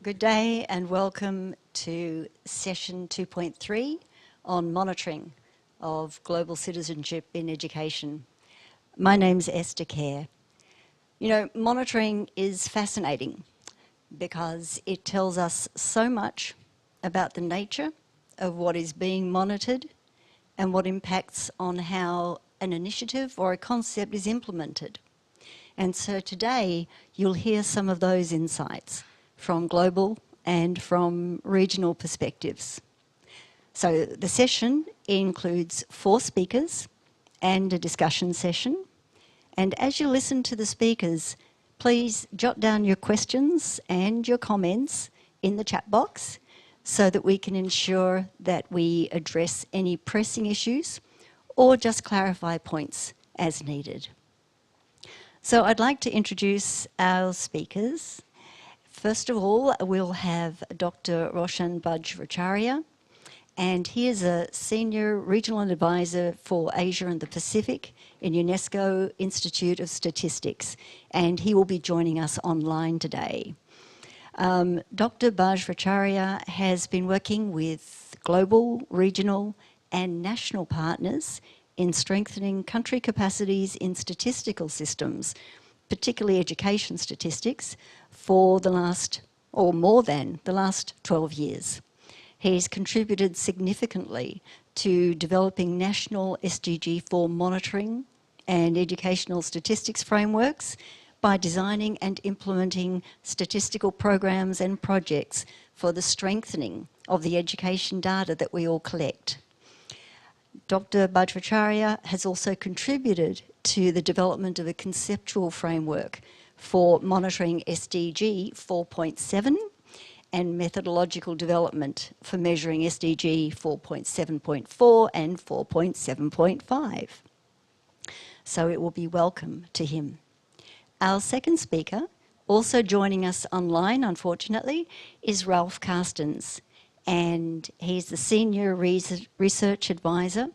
Good day and welcome to session 2.3 on monitoring of global citizenship in education. My name's Esther Kerr. You know, monitoring is fascinating because it tells us so much about the nature of what is being monitored and what impacts on how an initiative or a concept is implemented. And so today you'll hear some of those insights from global and from regional perspectives. So the session includes 4 speakers and a discussion session. And as you listen to the speakers, please jot down your questions and your comments in the chat box so that we can ensure that we address any pressing issues or just clarify points as needed. So I'd like to introduce our speakers. First of all, we'll have Dr. Roshan Bajracharya, and he is a Senior Regional Advisor for Asia and the Pacific in UNESCO Institute of Statistics, and he will be joining us online today. Dr. Bajracharya has been working with global, regional and national partners in strengthening country capacities in statistical systems, particularly education statistics, for the last, or more than, the last 12 years. He's contributed significantly to developing national SDG 4 monitoring and educational statistics frameworks by designing and implementing statistical programs and projects for the strengthening of the education data that we all collect. Dr. Bajracharya has also contributed to the development of a conceptual framework for monitoring SDG 4.7 and methodological development for measuring SDG 4.7.4 and 4.7.5. So it will be welcome to him. Our second speaker, also joining us online, unfortunately, is Ralph Carstens, and he's the Senior Research Advisor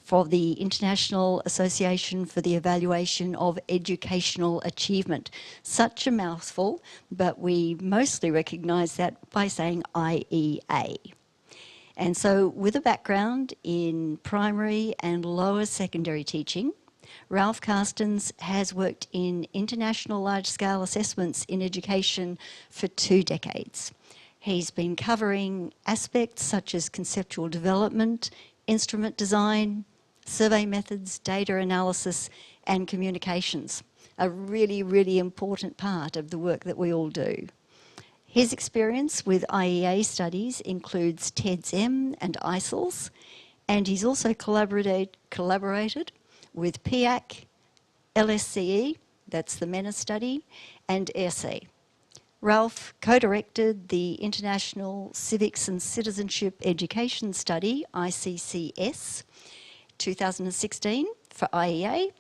for the International Association for the Evaluation of Educational Achievement. Such a mouthful, but we mostly recognise that by saying IEA. And so with a background in primary and lower secondary teaching, Ralph Carstens has worked in international large-scale assessments in education for 2 decades. He's been covering aspects such as conceptual development, instrument design, survey methods, data analysis and communications, a really, really important part of the work that we all do. His experience with IEA studies includes TEDS-M and ICELS, and he's also collaborated with PIAC, LSCE, that's the MENA study, and ERSE. Ralph co-directed the International Civics and Citizenship Education Study, ICCS, 2016 for IEA,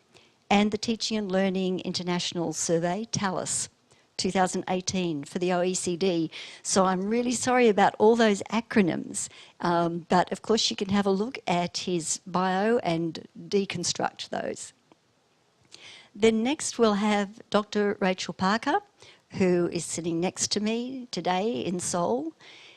and the Teaching and Learning International Survey, TALIS, 2018 for the OECD. So I'm really sorry about all those acronyms, but of course you can have a look at his bio and deconstruct those. Then next we'll have Dr. Rachel Parker, who is sitting next to me today in Seoul,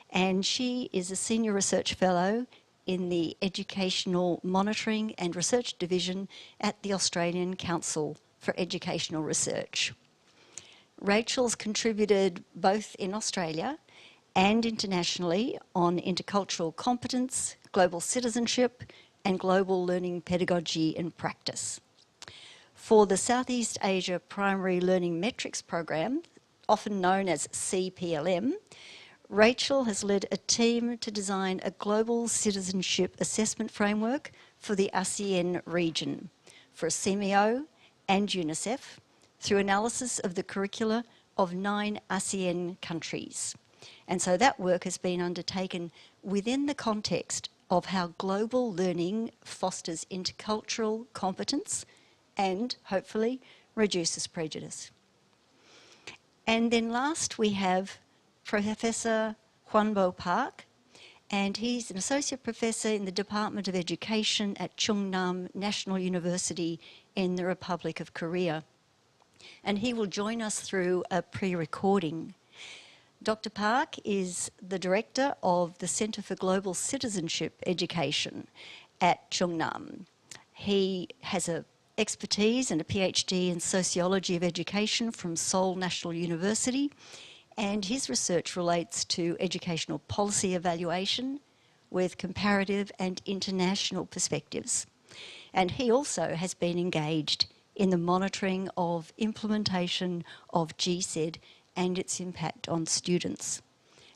and she is a Senior Research Fellow in the Educational Monitoring and Research Division at the Australian Council for Educational Research. Rachel's contributed both in Australia and internationally on intercultural competence, global citizenship, and global learning pedagogy and practice. For the Southeast Asia Primary Learning Metrics Program, often known as CPLM, Rachel has led a team to design a global citizenship assessment framework for the ASEAN region, for CMEO and UNICEF, through analysis of the curricula of 9 ASEAN countries. And so that work has been undertaken within the context of how global learning fosters intercultural competence and, hopefully, reduces prejudice. And then last we have Professor Hwanbo Park, and he's an Associate Professor in the Department of Education at Chungnam National University in the Republic of Korea. and he will join us through a pre-recording. Dr. Park is the Director of the Centre for Global Citizenship Education at Chungnam. He has an expertise and a PhD in Sociology of Education from Seoul National University, and his research relates to educational policy evaluation with comparative and international perspectives. And he also has been engaged in the monitoring of implementation of GCED and its impact on students.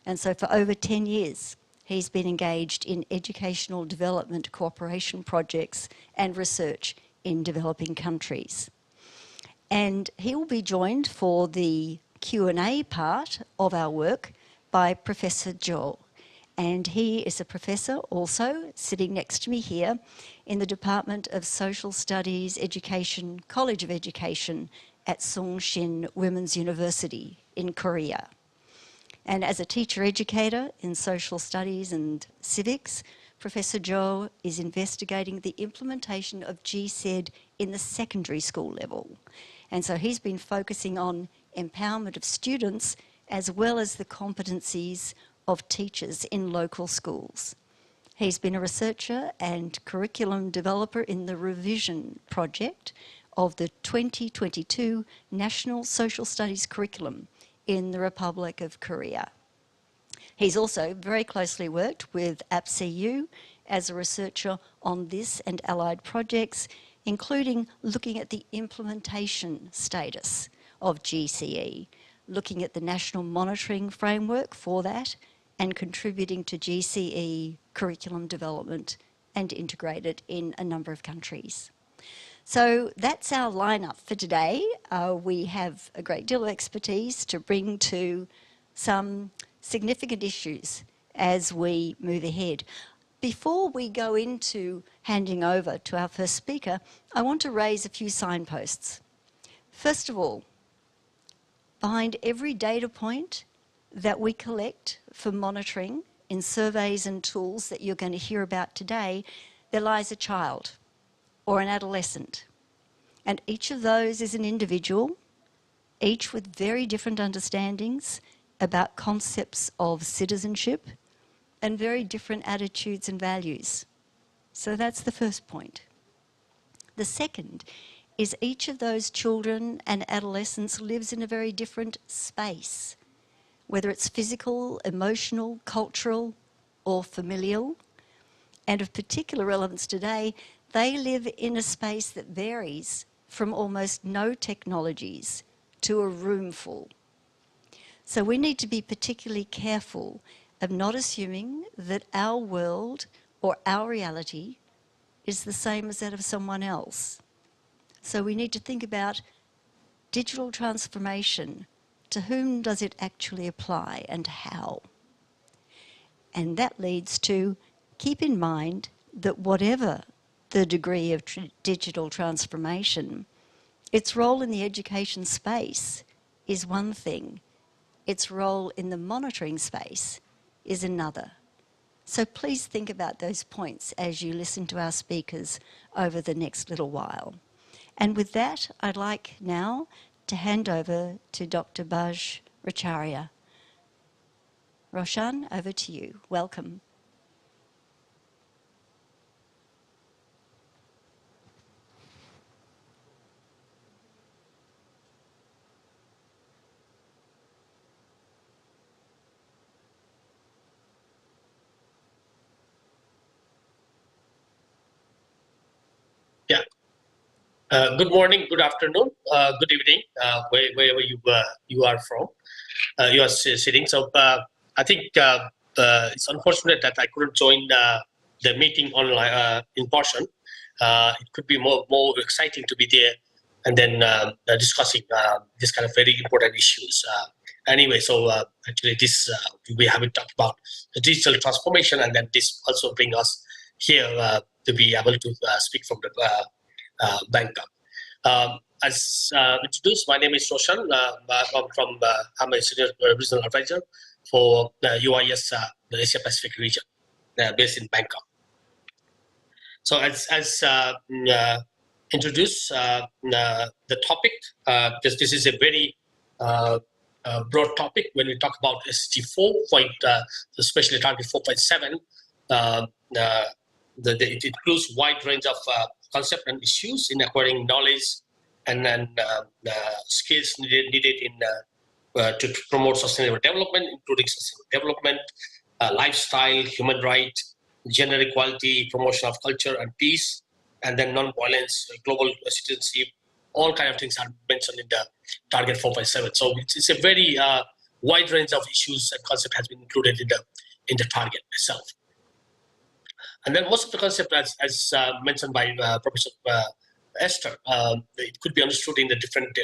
And so for over 10 years, he's been engaged in educational development cooperation projects and research in developing countries. And he will be joined for the Q&A part of our work by Professor Joel. And he is a professor also sitting next to me here in the Department of Social Studies Education, College of Education at Sungshin Women's University in Korea. And as a teacher educator in social studies and civics, Professor Jo is investigating the implementation of GCED in the secondary school level. And so he's been focusing on empowerment of students as well as the competencies of teachers in local schools. He's been a researcher and curriculum developer in the revision project of the 2022 National Social Studies Curriculum in the Republic of Korea. He's also very closely worked with AppCU as a researcher on this and allied projects, including looking at the implementation status of GCE, looking at the national monitoring framework for that, and contributing to GCE curriculum development and integrated in a number of countries. So that's our lineup for today. We have a great deal of expertise to bring to some significant issues as we move ahead. Before we go into handing over to our first speaker, I want to raise a few signposts. First of all, behind every data point that we collect for monitoring in surveys and tools that you're going to hear about today, there lies a child or an adolescent. And each of those is an individual, each with very different understandings about concepts of citizenship and very different attitudes and values. So that's the first point. The second is each of those children and adolescents lives in a very different space, whether it's physical, emotional, cultural, or familial. And of particular relevance today, they live in a space that varies from almost no technologies to a room full. So we need to be particularly careful of not assuming that our world or our reality is the same as that of someone else. So we need to think about digital transformation. To whom does it actually apply and how? And that leads to keep in mind that whatever the degree of digital transformation, its role in the education space is one thing, its role in the monitoring space is another. So please think about those points as you listen to our speakers over the next little while. And with that, I'd like now to hand over to Dr. Baj Racharia. Roshan, over to you. Welcome. Yeah. Good morning, good afternoon, good evening, wherever you are from, you are sitting. So I think it's unfortunate that I couldn't join the meeting online in person. It could be more exciting to be there and then discussing this kind of very important issues. Anyway, so actually this we haven't talked about the digital transformation, and then this also bring us here to be able to speak from the Bangkok. As introduced, my name is Roshan. I'm a senior regional advisor for the UIS, the Asia Pacific region, based in Bangkok. So as introduce the topic, because this is a very broad topic. When we talk about SDG 4, especially target 4.7, it includes wide range of concepts and issues in acquiring knowledge and then skills needed in to promote sustainable development, including sustainable development, lifestyle, human rights, gender equality, promotion of culture and peace, and then non-violence, global citizenship. All kind of things are mentioned in the target 4.7. So it's a very wide range of issues and concept has been included in the target itself. And then most of the concept, as mentioned by Professor Esther, it could be understood in the different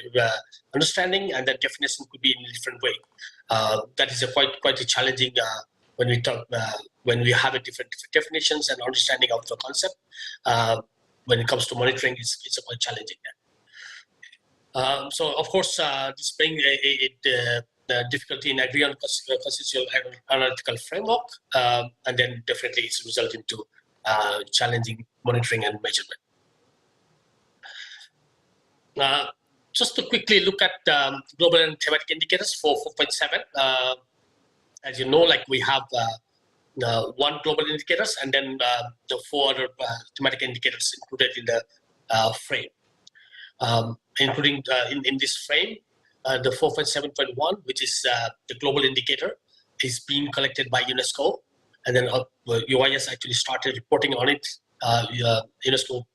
understanding, and then definition could be in a different way. That is quite a challenging when we talk when we have a different definitions and understanding of the concept. When it comes to monitoring, it's quite challenging. So of course, this brings a difficulty in agreeing on conceptual analytical framework, and then definitely it's resulting to challenging monitoring and measurement. Just to quickly look at global and thematic indicators for 4.7. As you know, like we have one global indicators and then the 4 other thematic indicators included in the frame. Including in this frame, the 4.7.1, which is the global indicator, is being collected by UNESCO, and then UIS actually started reporting on it. UNESCO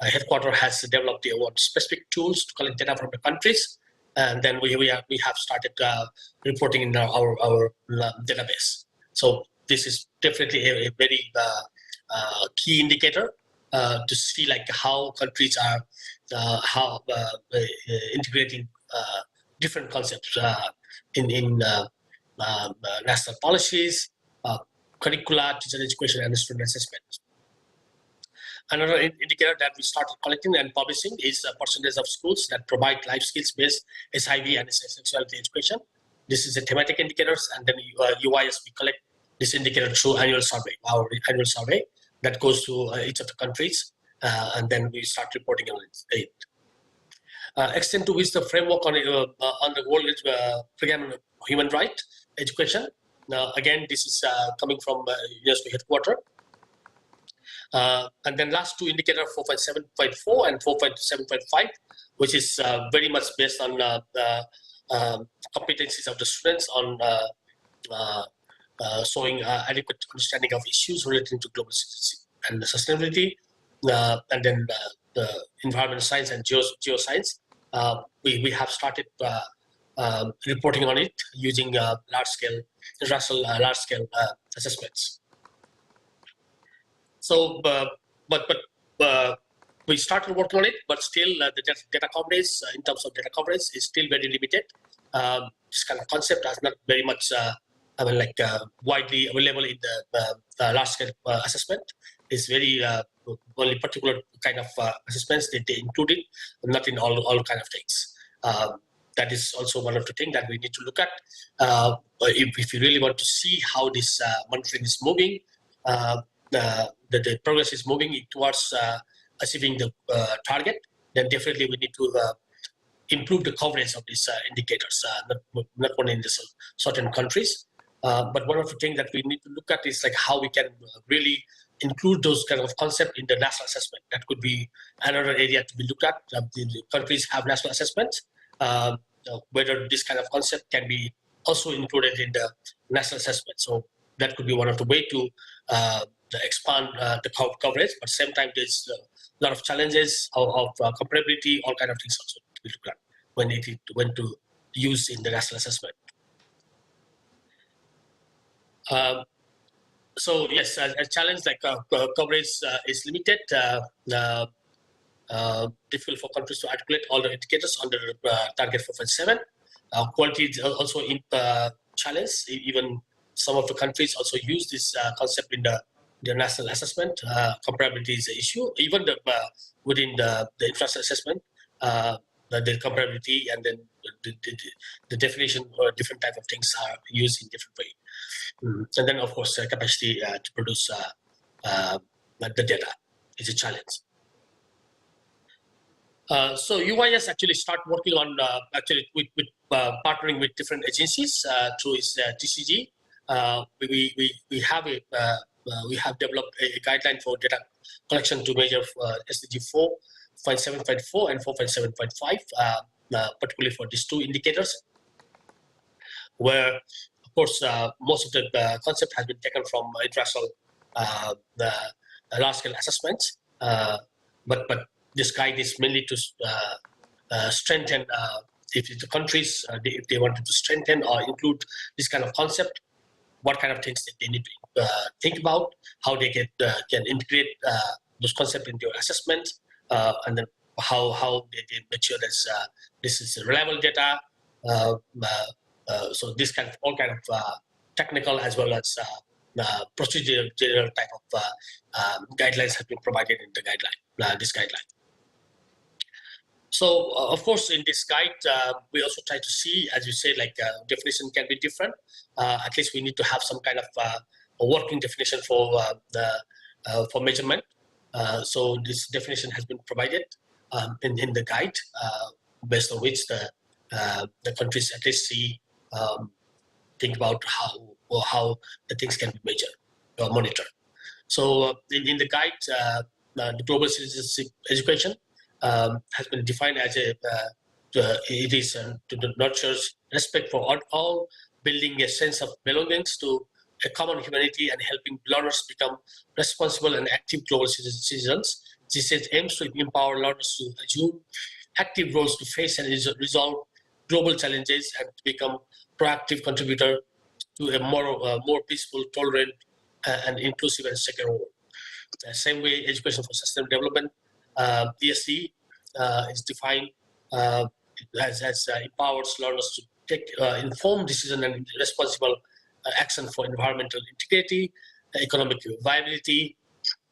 headquarters has developed their own specific tools to collect data from the countries, and then we have started reporting in our database. So this is definitely a very key indicator to see like how countries are integrating different concepts in national policies, curricula, teacher education, and student assessment. Another indicator that we started collecting and publishing is a percentage of schools that provide life skills-based SIV and sexuality education. This is the thematic indicators, and then UIS, we collect this indicator through our annual survey that goes to each of the countries, and then we start reporting on it. Extent to which the framework on the World Program on Human Rights Education. Now, again, this is coming from UNESCO headquarters. And then last two indicators, 4.7.4 and 4.7.5, which is very much based on competencies of the students on showing adequate understanding of issues relating to global citizenship and sustainability, and then the environmental science and geoscience. We have started reporting on it using large-scale assessments. So, but we started working on it, but still the data coverage, in terms of data coverage, is still very limited. This kind of concept is not very much, widely available in the large-scale assessment. It's very only particular kind of assessments that they included, not in all kind of things. That is also one of the things that we need to look at. If you really want to see how this monitoring is moving, the progress is moving towards achieving the target, then definitely we need to improve the coverage of these indicators, not only in certain countries. But one of the things that we need to look at is like how we can really include those kind of concepts in the national assessment. That could be another area to be looked at. The countries have national assessments. Whether this kind of concept can be also included in the national assessment. So that could be one of the way to expand the coverage. But at the same time, there's a lot of challenges of comparability, all kind of things also to be looked at when to use in the national assessment. So yes, a challenge like coverage is limited. Difficult for countries to articulate all the indicators under target 4.7. Quality is also in challenge. Even some of the countries also use this concept in the national assessment. Comparability is an issue. Even within the infrastructure assessment, the comparability and then the definition or different type of things are used in different way. And then of course capacity to produce the data is a challenge. So UIS actually start working on actually with partnering with different agencies through its TCG. We have a we have developed a guideline for data collection to measure SDG 4.7.4 and 4.7.5, particularly for these two indicators, where of course most of the concept has been taken from international large-scale assessments, but this guide is mainly to strengthen if the countries if they wanted to strengthen or include this kind of concept, what kind of things that they need to think about, how they can integrate those concepts into your assessment, and then how they make sure that this is reliable data. So this kind of all kind of technical as well as procedural general type of guidelines have been provided in the guideline, this guideline. So of course, in this guide, we also try to see, as you said, like definition can be different. At least we need to have some kind of a working definition for for measurement. So this definition has been provided in the guide, based on which the countries at least see think about how the things can be measured or monitored. So in the guide, the global citizenship education has been defined as it is to nurture respect for all, building a sense of belongings to a common humanity and helping learners become responsible and active global citizens. GCED aims to empower learners to assume active roles to face and resolve global challenges and to become proactive contributor to a more peaceful, tolerant, and inclusive and secure world. The same way, education for sustainable development, ESD, is defined as empowers learners to take informed decision and responsible action for environmental integrity, economic viability,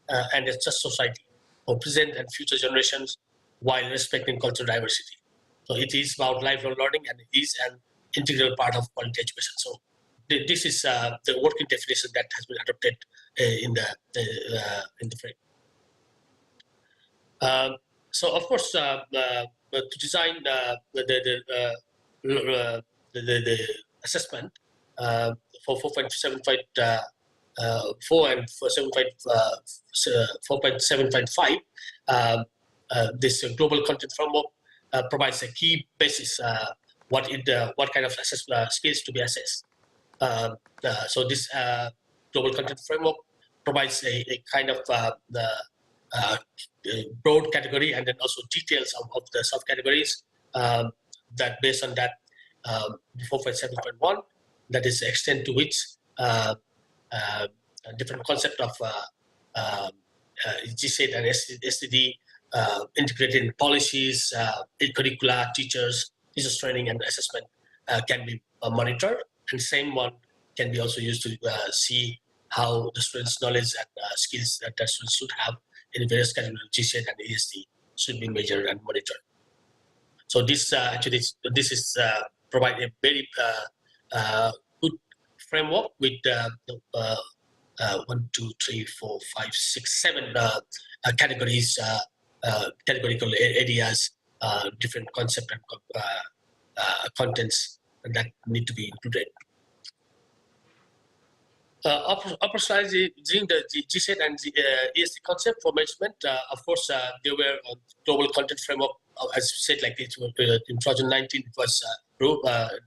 and a just society for present and future generations while respecting cultural diversity. So it is about lifelong learning, and it is an integral part of quality education. So this is the working definition that has been adopted in the frame. So of course, to design the assessment for 4.7.4 and 4.7.5, this global content framework provides a key basis what kind of skills to be assessed. So this global content framework provides a kind of broad category and then also details of the subcategories that based on that 4.7.1, that is the extent to which different concept of GCED and STD integrated in policies, curricula, teachers training and assessment can be monitored, and same one can be also used to see how the students' knowledge and skills that the students should have in various categories of GCED and ESD should be measured and monitored. So this actually this is provide a very good framework with 1, 2, 3, 4, 5, 6, 7 categories, categorical areas, different concept and contents that need to be included. Operationalizing the GCED and the ESD concept for measurement, of course, there were global content framework, as said, like it in 2019 it was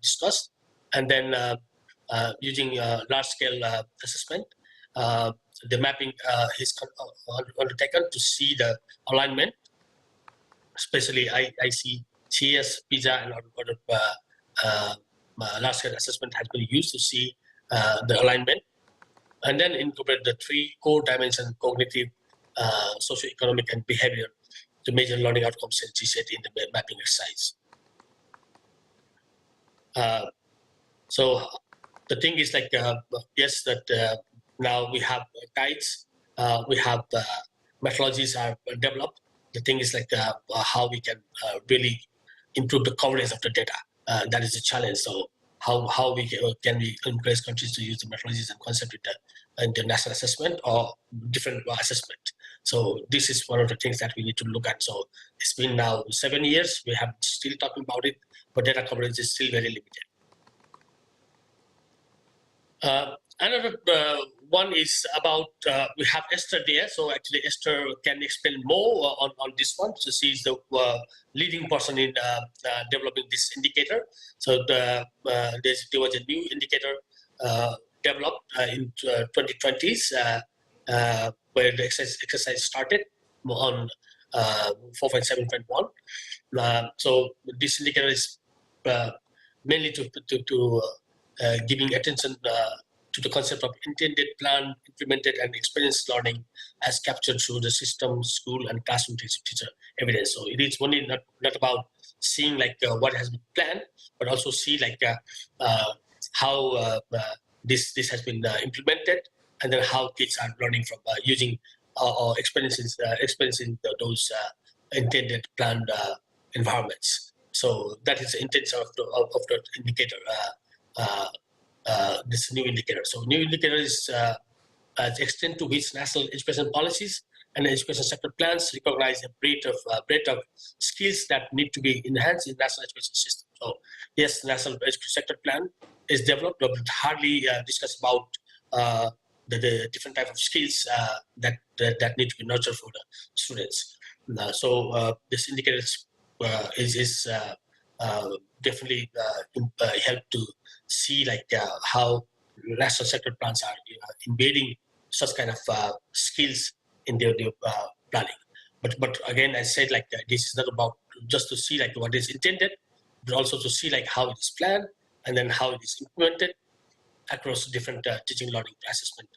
discussed, and then using large-scale assessment, the mapping is undertaken to see the alignment, especially ICon GCED CS, PISA, and other large-scale assessment has been used to see the alignment. And then incorporate the 3 core dimensions: cognitive, socioeconomic, and behavior, to measure learning outcomes in GCED in the mapping exercise. So the thing is like, yes, that now we have guides, we have methodologies are developed. The thing is like how we can really improve the coverage of the data. That is the challenge. So how we can we encourage countries to use the methodologies and concept in the national assessment or different assessment. So this is one of the things that we need to look at. So it's been now 7 years. We have still talking about it, but data coverage is still very limited. Another one is about, we have Esther there. So actually Esther can explain more on this one. So she's the leading person in developing this indicator. So there was a new indicator developed in 2020s where the exercise started on 4.7.1. So this indicator is mainly to giving attention to the concept of intended, planned, implemented, and experienced learning as captured through the system, school, and classroom teacher evidence. So it is only not about seeing like what has been planned, but also see like how this has been implemented, and then how kids are learning from using or experiencing those intended, planned environments. So that is the intention of the indicator. This new indicator. So new indicator is the extent to which national education policies and education sector plans recognize a breadth of skills that need to be enhanced in national education system. So yes, national education sector plan is developed, but hardly discuss about the different type of skills that need to be nurtured for the students. So this indicator is definitely help to see like how national sector plans are embedding such kind of skills in their planning. But again, I said like this is not about just to see like what is intended, but also to see like how it is planned and then how it is implemented across different teaching, learning, assessment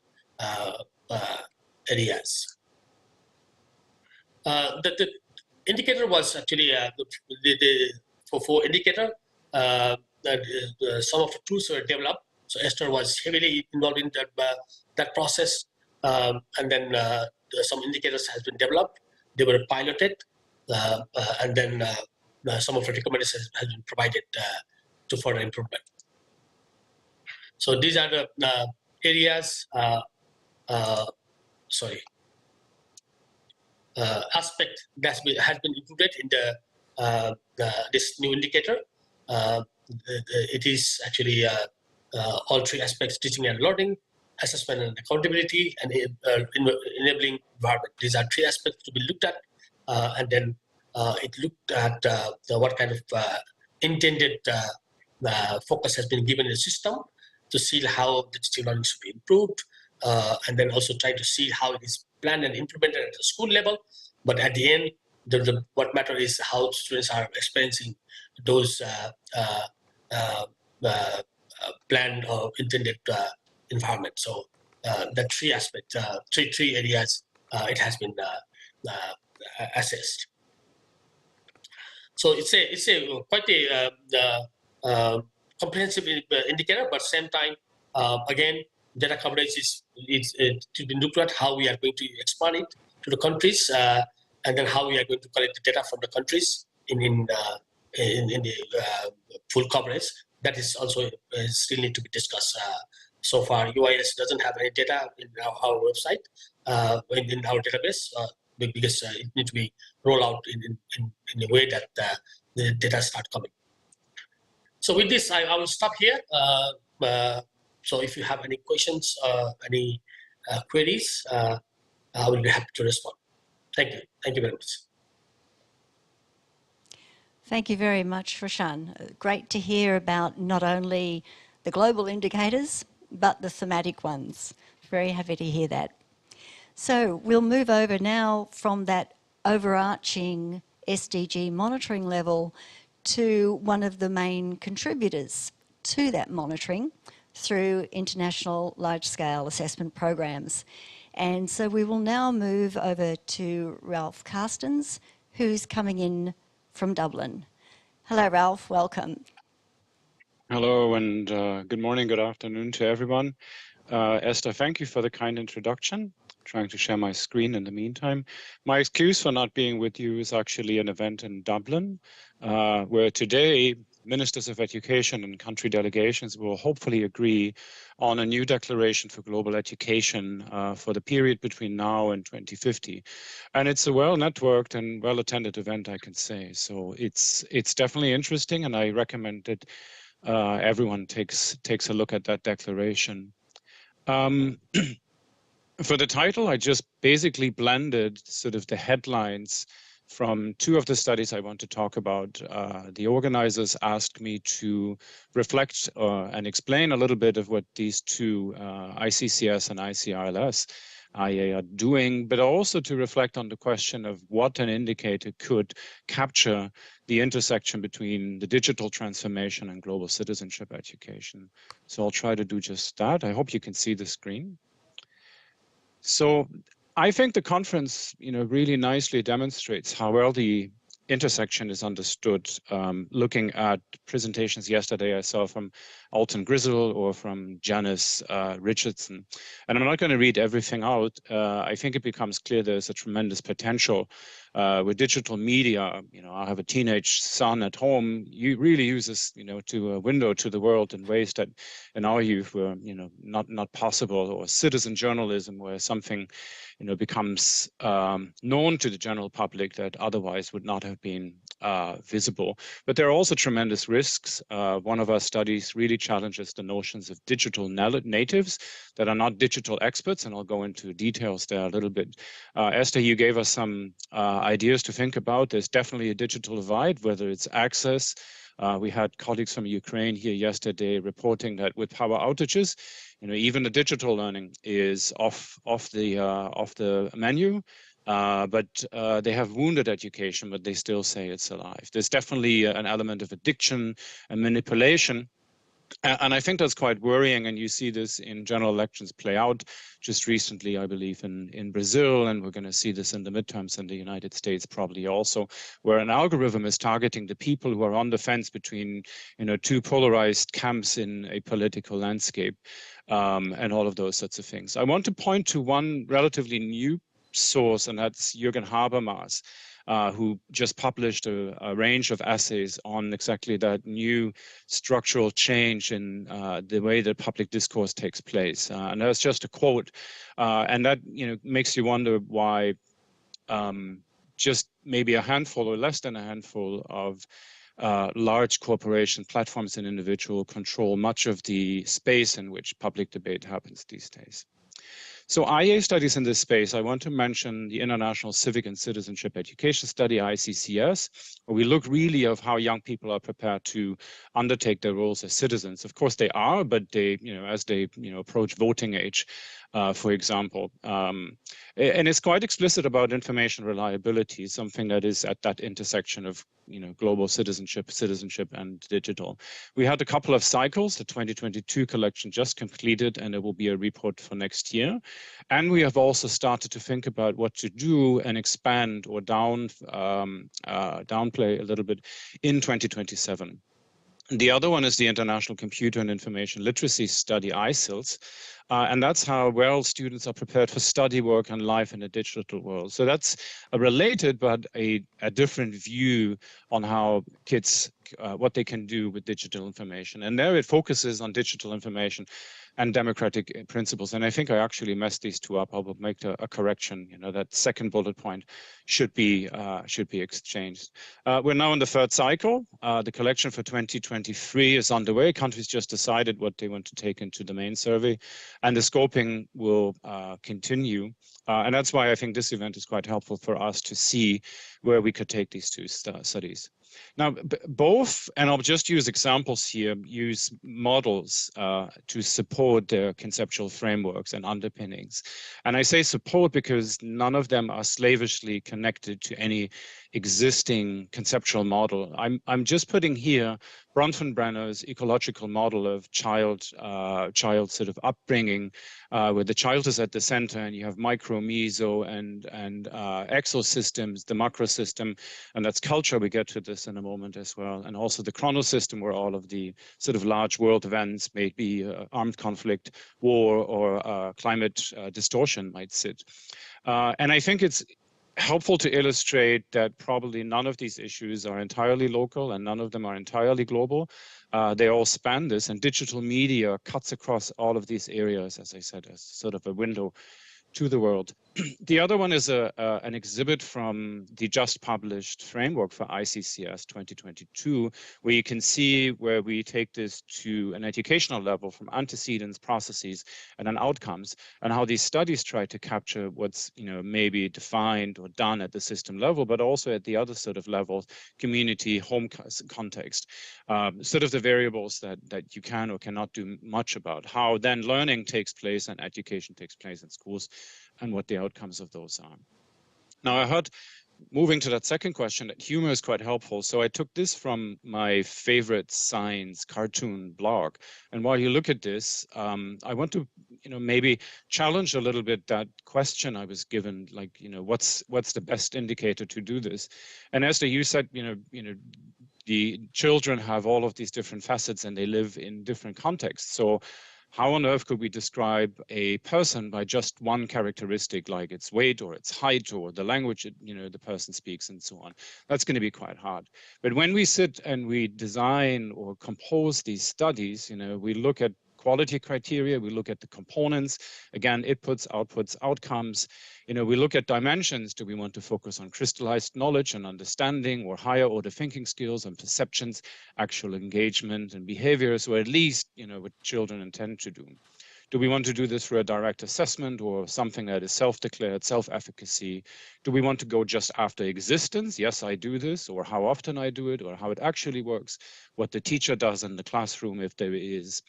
areas. The indicator was actually for indicator. Some of the tools were developed. So Esther was heavily involved in that process, and then some indicators has been developed. They were piloted, and then some of the recommendations has been provided to further improvement. So these are the areas. Aspect that has been included in this new indicator. It is actually all three aspects: teaching and learning, assessment and accountability, and enabling environment. These are three aspects to be looked at, and then it looked at what kind of intended focus has been given in the system to see how the teaching learning should be improved, and then also try to see how it is planned and implemented at the school level. But at the end, what matters is how students are experiencing those planned or intended environment. So the three aspects, three areas, it has been assessed. So it's quite a comprehensive indicator, but same time, again, data coverage is to be looked at how we are going to expand it to the countries, and then how we are going to collect the data from the countries in the full coverage. That is also still need to be discussed. So far, UIS doesn't have any data in our website, in our database, because it needs to be rolled out in a way that the data start coming. So with this, I will stop here. So if you have any questions, any queries, I will be happy to respond. Thank you. Thank you very much. Thank you very much, Roshan. Great to hear about not only the global indicators, but the thematic ones. Very happy to hear that. So we'll move over now from that overarching SDG monitoring level to one of the main contributors to that monitoring through international large-scale assessment programs. And so we will now move over to Ralph Carstens, who's coming in from Dublin. Hello, Ralph. Welcome. Hello, and good morning, good afternoon to everyone. Esther, thank you for the kind introduction. Trying to share my screen in the meantime. My excuse for not being with you is actually an event in Dublin, where today ministers of education and country delegations will hopefully agree on a new declaration for global education for the period between now and 2050. And it's a well-networked and well-attended event, I can say. So it's definitely interesting, and I recommend that everyone takes a look at that declaration. For the title, I just basically blended sort of the headlines from two of the studies I want to talk about. The organizers asked me to reflect and explain a little bit of what these two, ICCS and ICILS, IA are doing, but also to reflect on the question of what an indicator could capture the intersection between the digital transformation and global citizenship education. So I'll try to do just that. I hope you can see the screen. So I think the conference, really nicely demonstrates how well the intersection is understood. Looking at presentations yesterday I saw from Alton Grizzle or from Janice Richardson. And I'm not going to read everything out. I think it becomes clear there's a tremendous potential with digital media. I have a teenage son at home. You really use this, to a window to the world in ways that in our youth were, not possible, or citizen journalism, where something, becomes known to the general public that otherwise would not have been visible. But there are also tremendous risks. One of our studies really challenges the notions of digital natives that are not digital experts, and I'll go into details there a little bit. Esther, you gave us some ideas to think about. There's definitely a digital divide, whether it's access. We had colleagues from Ukraine here yesterday reporting that with power outages, even the digital learning is off the menu. But they have wounded education, but they still say it's alive. There's definitely an element of addiction and manipulation. And I think that's quite worrying, and you see this in general elections play out just recently, I believe, in Brazil, and we're going to see this in the midterms in the United States probably also, where an algorithm is targeting the people who are on the fence between, two polarized camps in a political landscape, and all of those sorts of things. I want to point to one relatively new source, and that's Jürgen Habermas, who just published a range of essays on exactly that new structural change in the way that public discourse takes place. And that's just a quote. And that makes you wonder why just maybe a handful or less than a handful of large corporation platforms and individual control much of the space in which public debate happens these days. So IA studies in this space, I want to mention the International Civic and Citizenship Education Study, ICCS, where we look really of how young people are prepared to undertake their roles as citizens. Of course they are, but they, as they, approach voting age, for example. And it's quite explicit about information reliability, something that is at that intersection of global citizenship and digital. We had a couple of cycles. The 2022 collection just completed, and there will be a report for next year. And we have also started to think about what to do and expand or downplay a little bit in 2027. The other one is the International Computer and Information Literacy Study, ICILS, and that's how well students are prepared for study, work, and life in a digital world. So that's a related but a different view on how kids, what they can do with digital information. And there it focuses on digital information and democratic principles. And I think I actually messed these two up. I will make a correction. That second bullet point should be exchanged. We're now in the third cycle. The collection for 2023 is underway. Countries just decided what they want to take into the main survey, and the scoping will continue. And that's why I think this event is quite helpful for us to see where we could take these two studies. Now, both, and I'll just use examples here, use models to support their conceptual frameworks and underpinnings. And I say support because none of them are slavishly connected to any existing conceptual model. I'm just putting here Bronfenbrenner's ecological model of child sort of upbringing, where the child is at the center, and you have micro, meso, and exosystems, the macro system, and that's culture. We get to this in a moment as well, and also the chronosystem, where all of the sort of large world events, maybe armed conflict, war, or climate distortion might sit. And I think it's helpful to illustrate that probably none of these issues are entirely local and none of them are entirely global. They all span this, and digital media cuts across all of these areas, as I said, as sort of a window to the world. The other one is an exhibit from the just published framework for ICCS 2022, where you can see where we take this to an educational level from antecedents, processes, and then outcomes, and how these studies try to capture what's maybe defined or done at the system level, but also at the other sort of levels, community, home context, sort of the variables that you can or cannot do much about, how then learning takes place and education takes place in schools, and what the outcomes of those are. Now, I heard, moving to that second question, that humor is quite helpful. So I took this from my favorite science cartoon blog. And while you look at this, I want to, maybe challenge a little bit that question I was given, like, what's the best indicator to do this? And Esther, you said, the children have all of these different facets and they live in different contexts. So how on earth could we describe a person by just one characteristic, like its weight or its height or the language the person speaks and so on? That's going to be quite hard. But when we sit and we design or compose these studies, we look at quality criteria, we look at the components, again, inputs, outputs, outcomes. We look at dimensions. Do we want to focus on crystallized knowledge and understanding, or higher order thinking skills and perceptions, actual engagement and behaviors, or at least, what children intend to do? Do we want to do this through a direct assessment or something that is self-declared, self-efficacy? Do we want to go just after existence? Yes, I do this, or how often I do it, or how it actually works, what the teacher does in the classroom if there is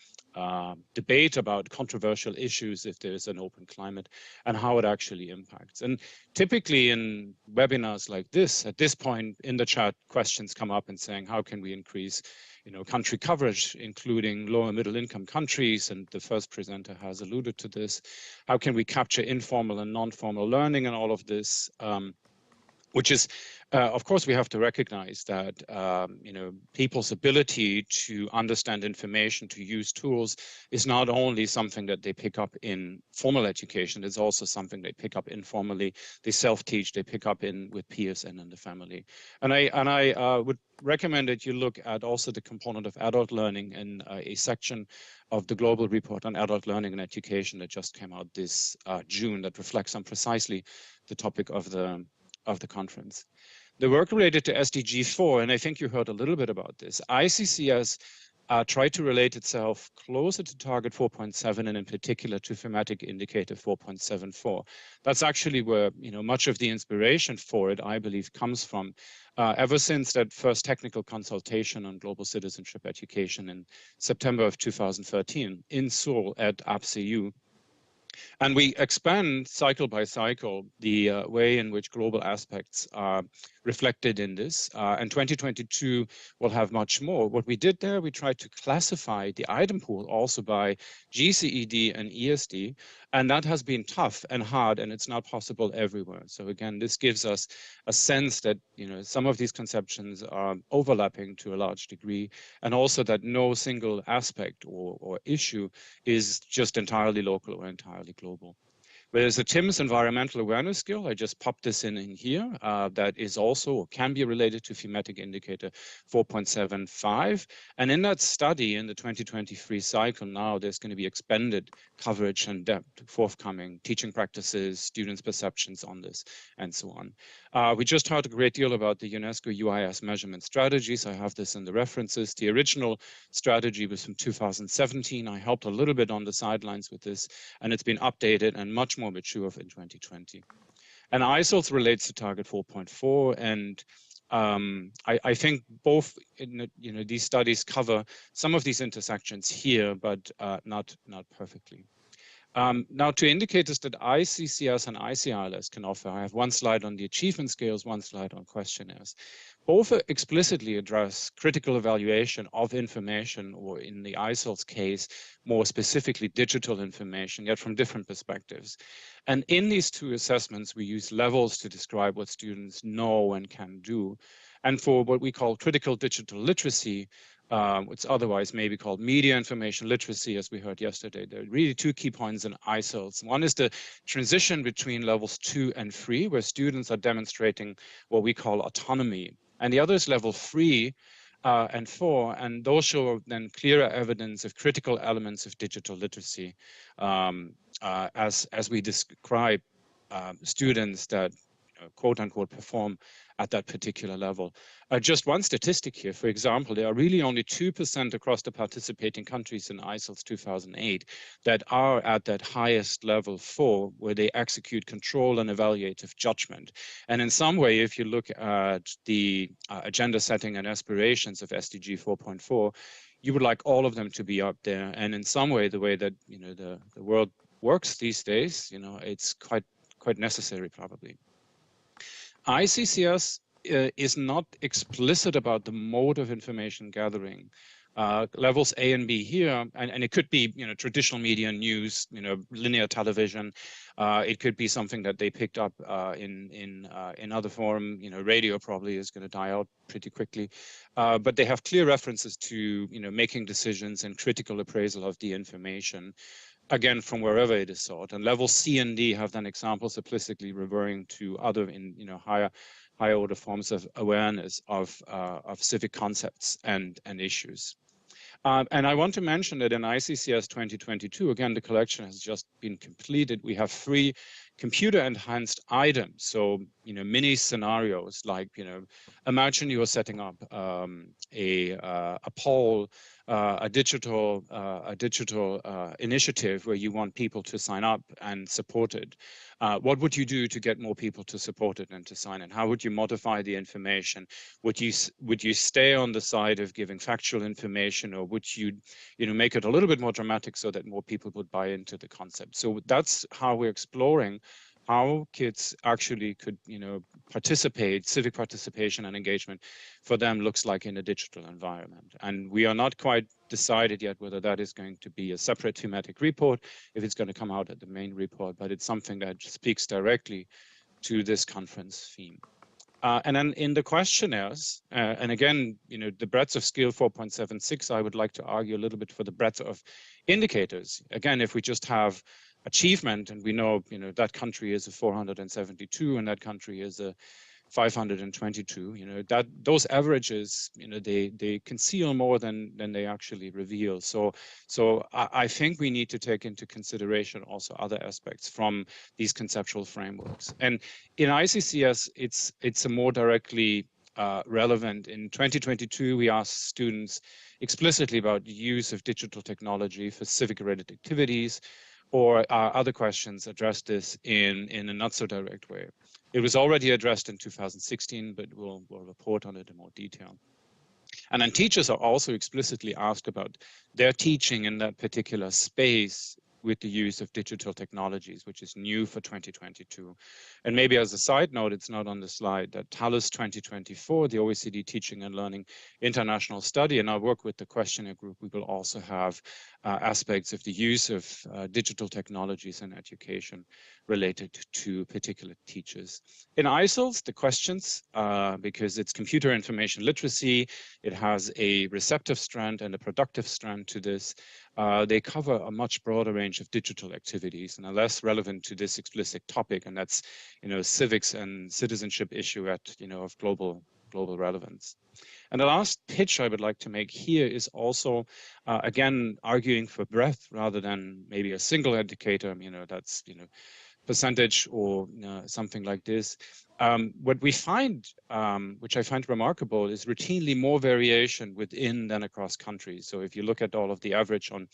debate about controversial issues, if there is an open climate, and how it actually impacts. And typically in webinars like this, at this point in the chat, questions come up and saying, how can we increase country coverage, including low and middle income countries? And the first presenter has alluded to this. How can we capture informal and non-formal learning and all of this? Which is, of course, we have to recognize that people's ability to understand information, to use tools, is not only something that they pick up in formal education. It's also something they pick up informally. They self-teach. They pick up with peers and in the family. And I would recommend that you look at also the component of adult learning in a section of the Global Report on Adult Learning and Education that just came out this June, that reflects on precisely the topic of the conference. The work related to SDG 4, and I think you heard a little bit about this, ICCS tried to relate itself closer to target 4.7 and in particular to thematic indicator 4.74. That's actually where much of the inspiration for it, I believe, comes from. Ever since that first technical consultation on global citizenship education in September of 2013 in Seoul at APCU. And we expand cycle by cycle the way in which global aspects are reflected in this. And 2022 will have much more. What we did there, we tried to classify the item pool also by GCED and ESD. And that has been tough and hard, and it's not possible everywhere. So again, this gives us a sense that some of these conceptions are overlapping to a large degree, and also that no single aspect or issue is just entirely local or entirely global. There's a TIMSS environmental awareness skill. I just popped this in here. That is also or can be related to thematic indicator 4.75. And in that study, in the 2023 cycle now, there's going to be expanded coverage and depth forthcoming, teaching practices, students' perceptions on this, and so on. We just heard a great deal about the UNESCO UIS measurement strategies. I have this in the references. The original strategy was from 2017. I helped a little bit on the sidelines with this, and it's been updated and much more mature in 2020. And ISILS relates to target 4.4, and I think both these studies cover some of these intersections here, but not perfectly. Now, to indicators that ICCS and ICILS can offer, I have one slide on the achievement scales, one slide on questionnaires. Both explicitly address critical evaluation of information, or in the ISILS case, more specifically digital information, yet from different perspectives. And in these two assessments, we use levels to describe what students know and can do. And for what we call critical digital literacy, It's otherwise maybe called media information literacy, as we heard yesterday. There are really two key points in ICELs. One is the transition between levels 2 and 3, where students are demonstrating what we call autonomy. And the other is level 3 and 4, and those show then clearer evidence of critical elements of digital literacy, as we describe students that quote unquote perform at that particular level. Just one statistic here, for example, there are really only 2% across the participating countries in ICELS 2008 that are at that highest level 4, where they execute control and evaluative judgment. And in some way, if you look at the agenda setting and aspirations of SDG 4.4, you would like all of them to be up there. And in some way, the way that the world works these days, it's quite necessary probably. ICCS is not explicit about the mode of information gathering. Levels A and B here, and it could be traditional media, news, linear television. It could be something that they picked up in other form. Radio probably is going to die out pretty quickly, but they have clear references to making decisions and critical appraisal of the information, again, from wherever it is sought. And levels C and D have then examples implicitly referring to other higher order forms of awareness of civic concepts and issues. And I want to mention that in ICCS 2022, again, the collection has just been completed. We have 3 computer-enhanced items, so mini scenarios, like imagine you are setting up a poll, a digital initiative where you want people to sign up and support it. What would you do to get more people to support it and to sign in? How would you modify the information? Would you stay on the side of giving factual information, or would you make it a little bit more dramatic so that more people would buy into the concept? So that's how we're exploring how kids actually could participate. Civic participation and engagement for them looks like in a digital environment. And we are not quite decided yet whether that is going to be a separate thematic report, if it's going to come out at the main report, but it's something that speaks directly to this conference theme. And then in the questionnaires, and again, the breadth of skill 4.76, I would like to argue a little bit for the breadth of indicators. Again, if we just have achievement, and we know, that country is a 472 and that country is a 522, that those averages, they conceal more than they actually reveal. So I think we need to take into consideration also other aspects from these conceptual frameworks. And in ICCS, it's a more directly relevant. In 2022, we asked students explicitly about the use of digital technology for civic-related activities, or other questions address this in a not so direct way. It was already addressed in 2016, but we'll report on it in more detail. And then teachers are also explicitly asked about their teaching in that particular space with the use of digital technologies, which is new for 2022. And maybe as a side note, it's not on the slide, that TALIS 2024, the OECD Teaching and Learning International Study, and our work with the questionnaire group, we will also have aspects of the use of digital technologies in education related to particular teachers. In ICELS, the questions, because it's computer information literacy, it has a receptive strand and a productive strand to this. They cover a much broader range of digital activities and are less relevant to this explicit topic, and that's civics and citizenship issue at of global relevance. And the last pitch I would like to make here is also again arguing for breadth rather than maybe a single indicator, that's percentage or something like this. What we find, which I find remarkable, is routinely more variation within than across countries. So if you look at all of the average on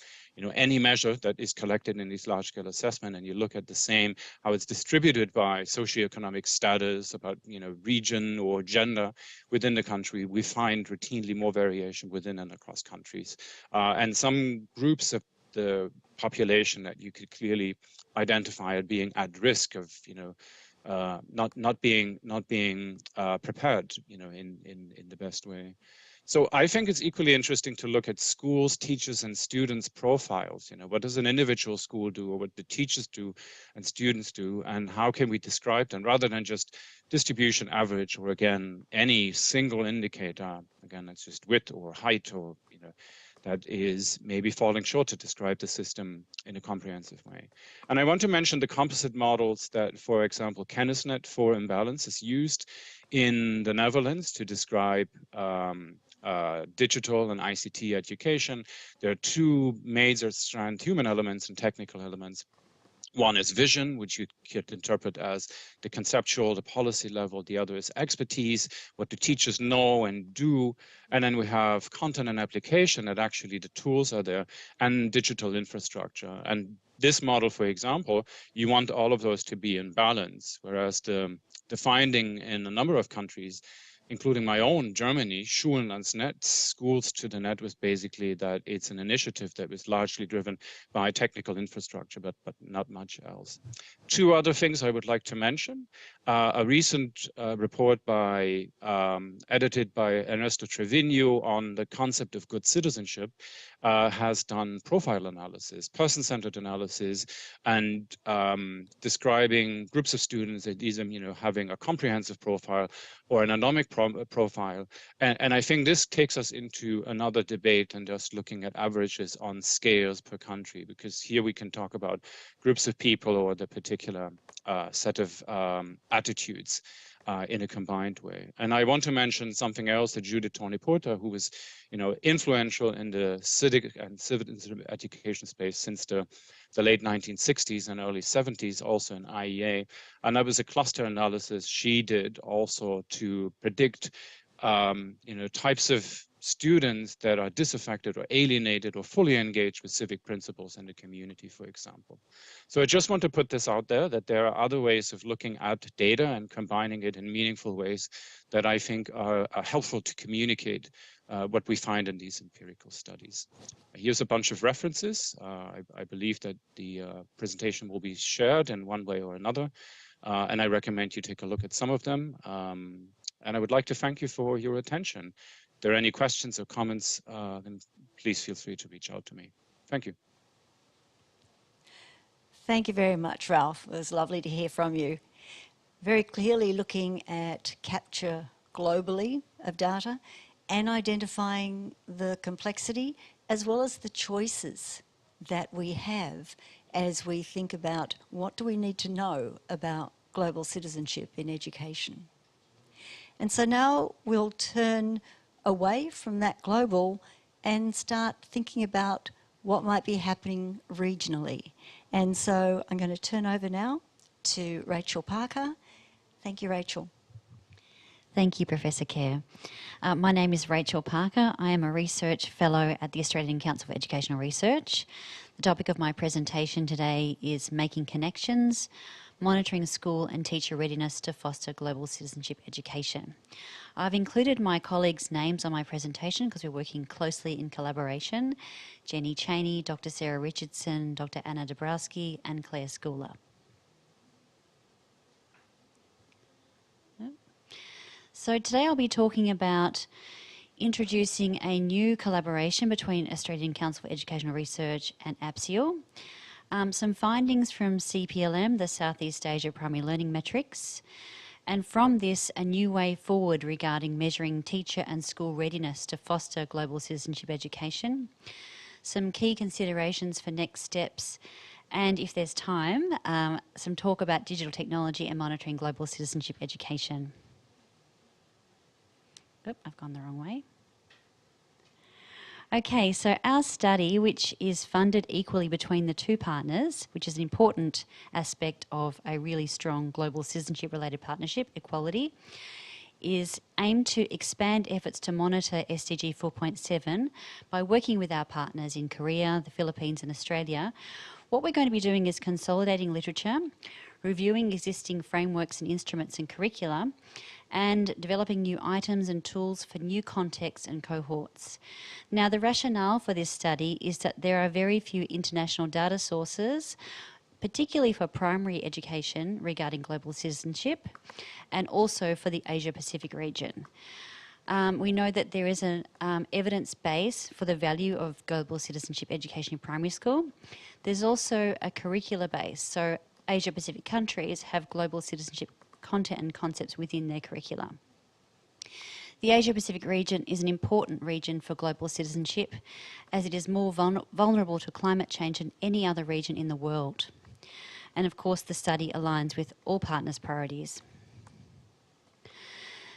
any measure that is collected in these large-scale assessment, and you look at the same, how it's distributed by socioeconomic status, about region or gender within the country, we find routinely more variation within and across countries. And some groups of the population that you could clearly identify as being at risk of not being prepared in the best way. So I think it's equally interesting to look at schools, teachers, and students' profiles. What does an individual school do, or what do teachers do and students do, and how can we describe them rather than just distribution average, or again, any single indicator. Again, it's just width or height, or that is maybe falling short to describe the system in a comprehensive way. And I want to mention the composite models that, for example, Kennisnet for imbalance is used in the Netherlands to describe digital and ICT education. There are two major strand human elements and technical elements. One is vision, which you could interpret as the conceptual, the policy level. The other is expertise, what do teachers know and do. And then we have content and application, that actually the tools are there, and digital infrastructure. And this model, for example, you want all of those to be in balance, whereas the finding in a number of countries, including my own, Germany, Schulen ans Netz, schools to the net, was basically that it's an initiative that was largely driven by technical infrastructure, but not much else. Two other things I would like to mention. A recent report edited by Ernesto Trevino on the concept of good citizenship has done profile analysis, person-centered analysis, and describing groups of students that these having a comprehensive profile or an anomic profile. And I think this takes us into another debate and just looking at averages on scales per country, because here we can talk about groups of people or the particular set of attitudes in a combined way. And I want to mention something else that Judith Torney-Porter, who was influential in the civic and civil education space since the late 1960s and early 70s, also in IEA. And that was a cluster analysis she did also to predict types of students that are disaffected or alienated or fully engaged with civic principles in the community, for example. So I just want to put this out there, that there are other ways of looking at data and combining it in meaningful ways that I think are helpful to communicate what we find in these empirical studies. Here's a bunch of references. I believe that the presentation will be shared in one way or another, and I recommend you take a look at some of them. And I would like to thank you for your attention. If there are any questions or comments, then please feel free to reach out to me. Thank you. Thank you very much, Ralph. It was lovely to hear from you. Very clearly looking at capture globally of data and identifying the complexity as well as the choices that we have as we think about what do we need to know about global citizenship in education. And so now we'll turn away from that global and start thinking about what might be happening regionally. And so I'm going to turn over now to Rachel Parker. Thank you, Rachel. Thank you, Professor Kerr. My name is Rachel Parker. I am a research fellow at the Australian Council for Educational Research. The topic of my presentation today is Making Connections, Monitoring School and Teacher Readiness to Foster Global Citizenship Education. I've included my colleagues' names on my presentation because we're working closely in collaboration. Jenny Cheney, Dr. Sarah Richardson, Dr. Anna Dabrowski, and Claire Schooler. So today I'll be talking about introducing a new collaboration between Australian Council for Educational Research and APSIL, some findings from CPLM, the Southeast Asia Primary Learning Metrics, and from this, a new way forward regarding measuring teacher and school readiness to foster global citizenship education, some key considerations for next steps, and if there's time, some talk about digital technology and monitoring global citizenship education. Oh, I've gone the wrong way. Okay, so our study, which is funded equally between the two partners, which is an important aspect of a really strong global citizenship-related partnership, equality, is aimed to expand efforts to monitor SDG 4.7 by working with our partners in Korea, the Philippines and Australia. What we're going to be doing is consolidating literature, reviewing existing frameworks and instruments and curricula, and developing new items and tools for new contexts and cohorts. Now, the rationale for this study is that there are very few international data sources, particularly for primary education regarding global citizenship, and also for the Asia-Pacific region. We know that there is an evidence base for the value of global citizenship education in primary school. There's also a curricular base. So Asia Pacific countries have global citizenship content and concepts within their curricula. The Asia Pacific region is an important region for global citizenship, as it is more vulnerable to climate change than any other region in the world. And of course, the study aligns with all partners' priorities.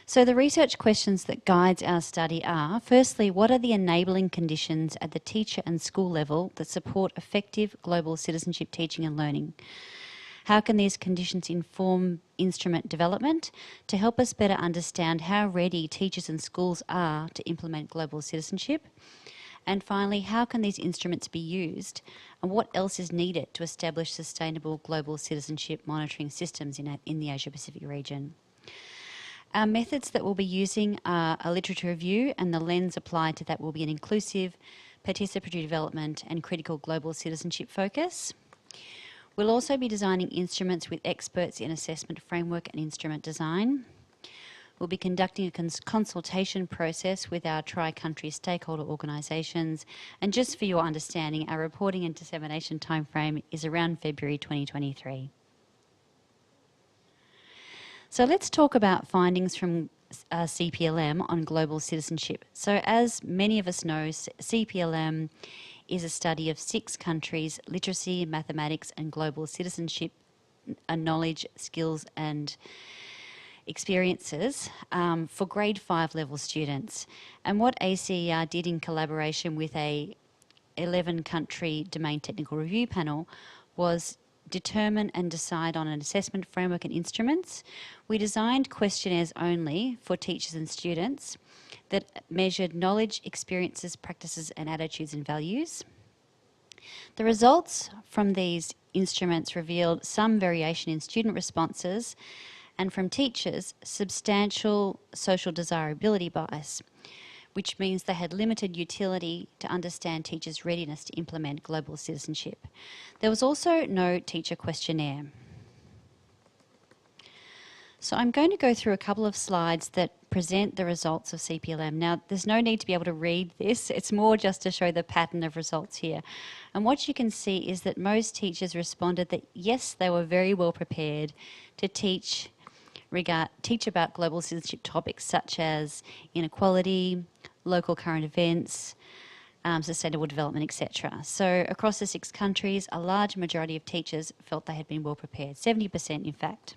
So the research questions that guides our study are, firstly, what are the enabling conditions at the teacher and school level that support effective global citizenship teaching and learning? How can these conditions inform instrument development to help us better understand how ready teachers and schools are to implement global citizenship? And finally, how can these instruments be used, and what else is needed to establish sustainable global citizenship monitoring systems in the Asia Pacific region? Our methods that we'll be using are a literature review, and the lens applied to that will be an inclusive, participatory development and critical global citizenship focus. We'll also be designing instruments with experts in assessment framework and instrument design. We'll be conducting a consultation process with our tri-country stakeholder organisations, and just for your understanding, our reporting and dissemination timeframe is around February 2023. So let's talk about findings from CPLM on global citizenship. So as many of us know, CPLM is a study of 6 countries' literacy, mathematics and global citizenship knowledge, skills and experiences for grade 5 level students. And what ACER did in collaboration with a 11-country domain technical review panel was determine and decide on an assessment framework and instruments. We designed questionnaires only for teachers and students that measured knowledge, experiences, practices and attitudes and values. The results from these instruments revealed some variation in student responses, and from teachers, substantial social desirability bias, which means they had limited utility to understand teachers' readiness to implement global citizenship. There was also no teacher questionnaire. So I'm going to go through a couple of slides that present the results of CPLM. Now, there's no need to be able to read this. It's more just to show the pattern of results here. And what you can see is that most teachers responded that, yes, they were very well prepared to teach about global citizenship topics such as inequality, local current events, sustainable development, etc. So across the 6 countries, a large majority of teachers felt they had been well prepared, 70% in fact.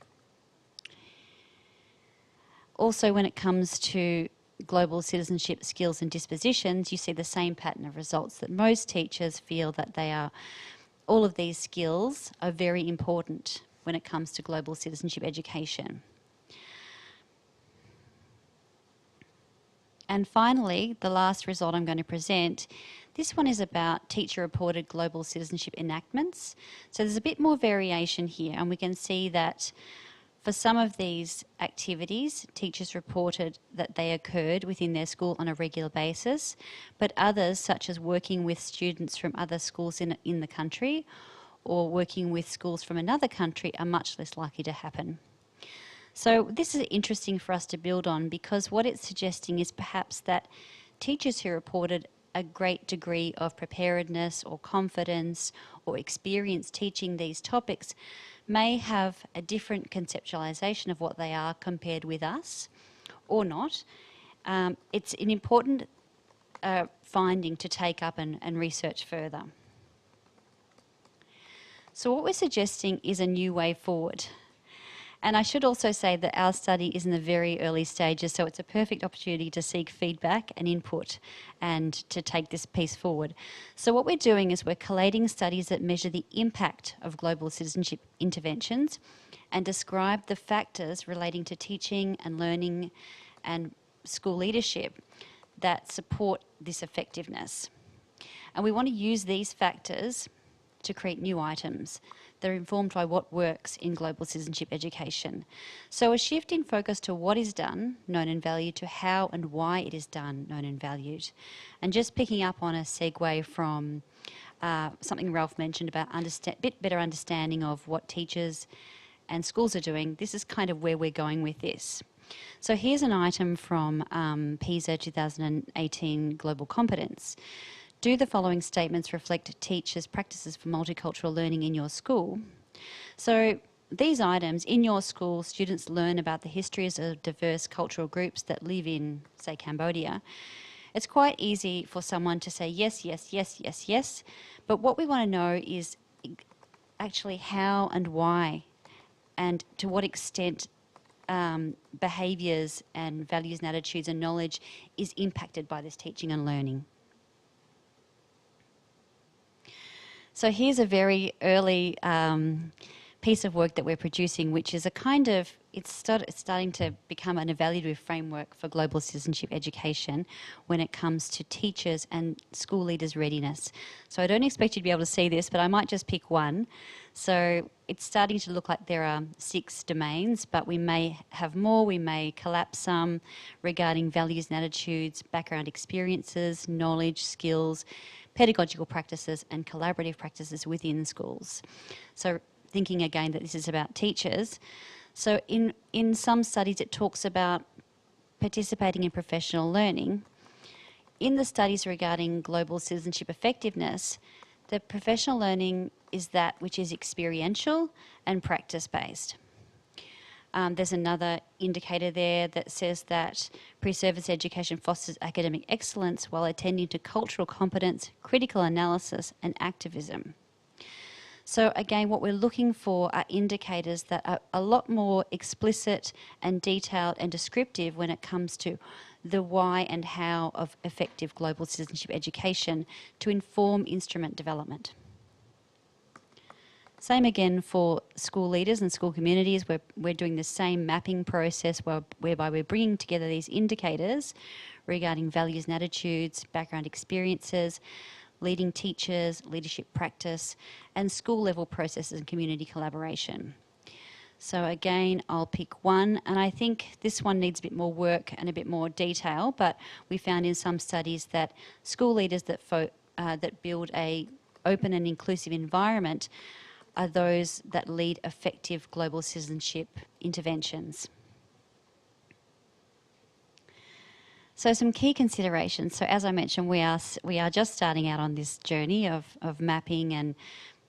Also, when it comes to global citizenship skills and dispositions, you see the same pattern of results, that most teachers feel that all of these skills are very important when it comes to global citizenship education. And finally, the last result I'm going to present, this one is about teacher-reported global citizenship enactments. So there's a bit more variation here, and we can see that for some of these activities, teachers reported that they occurred within their school on a regular basis, but others, such as working with students from other schools in the country or working with schools from another country, are much less likely to happen. So this is interesting for us to build on, because what it's suggesting is perhaps that teachers who reported a great degree of preparedness or confidence or experience teaching these topics may have a different conceptualisation of what they are compared with us, or not. It's an important finding to take up and research further. So what we're suggesting is a new way forward. And I should also say that our study is in the very early stages, so it's a perfect opportunity to seek feedback and input and to take this piece forward. So what we're doing is we're collating studies that measure the impact of global citizenship interventions and describe the factors relating to teaching and learning and school leadership that support this effectiveness. And we want to use these factors to create new items. They're informed by what works in global citizenship education. So a shift in focus to what is done, known and valued, to how and why it is done, known and valued. And just picking up on a segue from something Ralph mentioned about a bit better understanding of what teachers and schools are doing, this is kind of where we're going with this. So here's an item from PISA 2018 Global Competence. Do the following statements reflect teachers' practices for multicultural learning in your school? So these items, in your school, students learn about the histories of diverse cultural groups that live in, say, Cambodia. It's quite easy for someone to say yes, yes, yes, yes, yes, but what we want to know is actually how and why and to what extent behaviours and values and attitudes and knowledge is impacted by this teaching and learning. So here's a very early piece of work that we're producing, which is a kind of, it's starting to become an evaluative framework for global citizenship education when it comes to teachers and school leaders' readiness. So I don't expect you to be able to see this, but I might just pick one. So it's starting to look like there are 6 domains, but we may have more, we may collapse some regarding values and attitudes, background experiences, knowledge, skills, pedagogical practices and collaborative practices within schools. So thinking again that this is about teachers. So in some studies it talks about participating in professional learning. In the studies regarding global citizenship effectiveness, the professional learning is that which is experiential and practice-based. There's another indicator there that says that pre-service education fosters academic excellence while attending to cultural competence, critical analysis and activism. So again, what we're looking for are indicators that are a lot more explicit and detailed and descriptive when it comes to the why and how of effective global citizenship education to inform instrument development. Same again for school leaders and school communities. We're doing the same mapping process whereby we're bringing together these indicators regarding values and attitudes, background experiences, leading teachers, leadership practice, and school level processes and community collaboration. So again, I'll pick one, and I think this one needs a bit more work and a bit more detail, but we found in some studies that school leaders that build a open and inclusive environment are those that lead effective global citizenship interventions. So some key considerations. So as I mentioned, we are just starting out on this journey of mapping and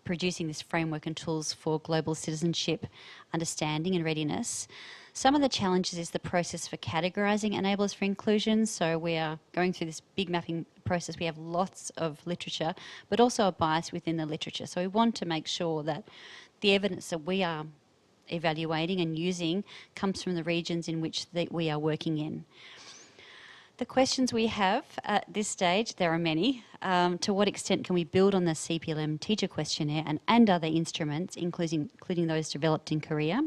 producing this framework and tools for global citizenship understanding and readiness. Some of the challenges is the process for categorising enablers for inclusion. So we are going through this big mapping process. We have lots of literature, but also a bias within the literature. So we want to make sure that the evidence that we are evaluating and using comes from the regions in which we are working in. The questions we have at this stage, there are many. To what extent can we build on the CPLM teacher questionnaire and other instruments, including those developed in Korea?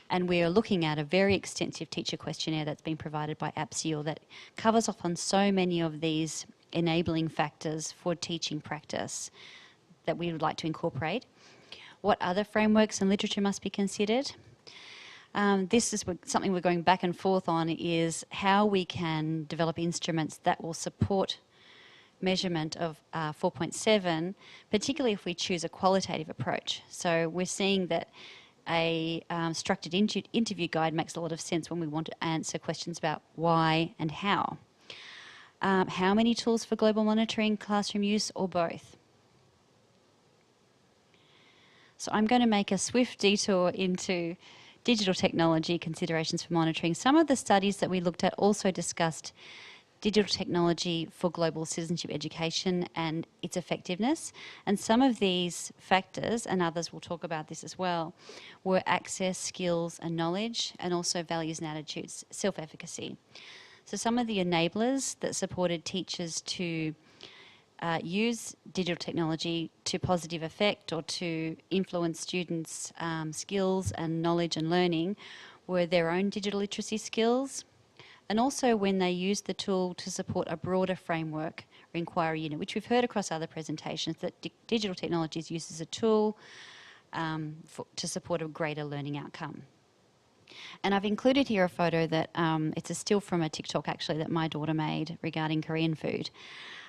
And we are looking at a very extensive teacher questionnaire that's been provided by APSEAL that covers off on so many of these enabling factors for teaching practice that we would like to incorporate. What other frameworks and literature must be considered? This is something we're going back and forth on, is how we can develop instruments that will support measurement of 4.7, particularly if we choose a qualitative approach. So we're seeing that a structured interview guide makes a lot of sense when we want to answer questions about why and how. How many tools for global monitoring, classroom use, or both? So I'm going to make a swift detour into digital technology considerations for monitoring. Some of the studies that we looked at also discussed digital technology for global citizenship education and its effectiveness. And some of these factors, and others will talk about this as well, were access, skills and knowledge, and also values and attitudes, self-efficacy. So some of the enablers that supported teachers to use digital technology to positive effect or to influence students' skills and knowledge and learning were their own digital literacy skills, and also when they used the tool to support a broader framework or inquiry unit, which we've heard across other presentations, that digital technology is used as a tool to support a greater learning outcome. And I've included here a photo that, it's a still from a TikTok actually that my daughter made regarding Korean food,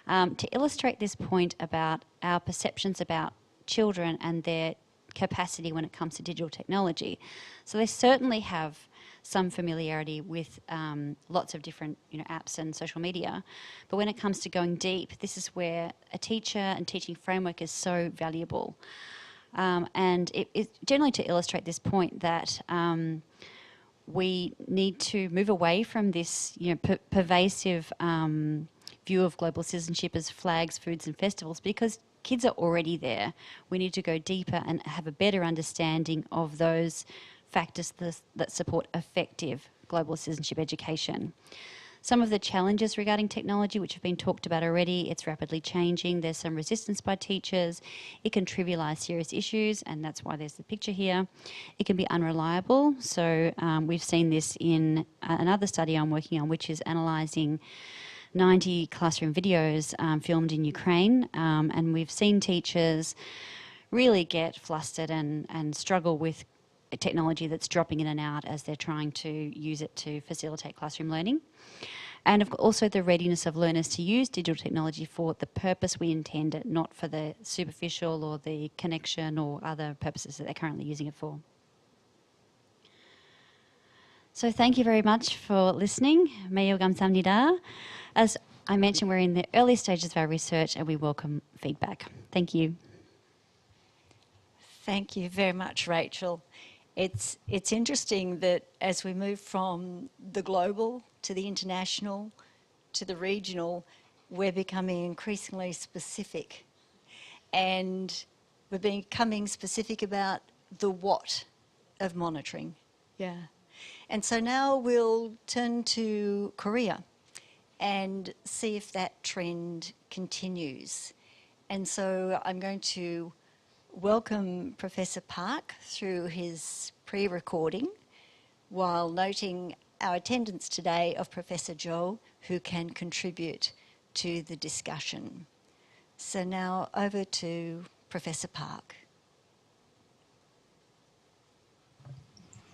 to illustrate this point about our perceptions about children and their capacity when it comes to digital technology. So they certainly have some familiarity with lots of different apps and social media. But when it comes to going deep, this is where a teacher and teaching framework is so valuable. And it generally to illustrate this point that we need to move away from this pervasive view of global citizenship as flags, foods and festivals, because kids are already there. We need to go deeper and have a better understanding of those factors that support effective global citizenship education. Some of the challenges regarding technology, which have been talked about already, it's rapidly changing. There's some resistance by teachers. It can trivialise serious issues, and that's why there's the picture here. It can be unreliable. So we've seen this in another study I'm working on, which is analysing 90 classroom videos filmed in Ukraine, and we've seen teachers really get flustered and struggle with technology that's dropping in and out as they're trying to use it to facilitate classroom learning. And also the readiness of learners to use digital technology for the purpose we intend it, not for the superficial or the connection or other purposes that they're currently using it for. So thank you very much for listening. 매우 감사합니다. As I mentioned, we're in the early stages of our research and we welcome feedback. Thank you. Thank you very much, Rachel. It's interesting that as we move from the global to the international to the regional, we're becoming increasingly specific. And we're becoming specific about the what of monitoring. Yeah. And so now we'll turn to Korea and see if that trend continues. And so I'm going to welcome Professor Park through his pre-recording, while noting our attendance today of Professor Jo, who can contribute to the discussion. So now over to Professor Park.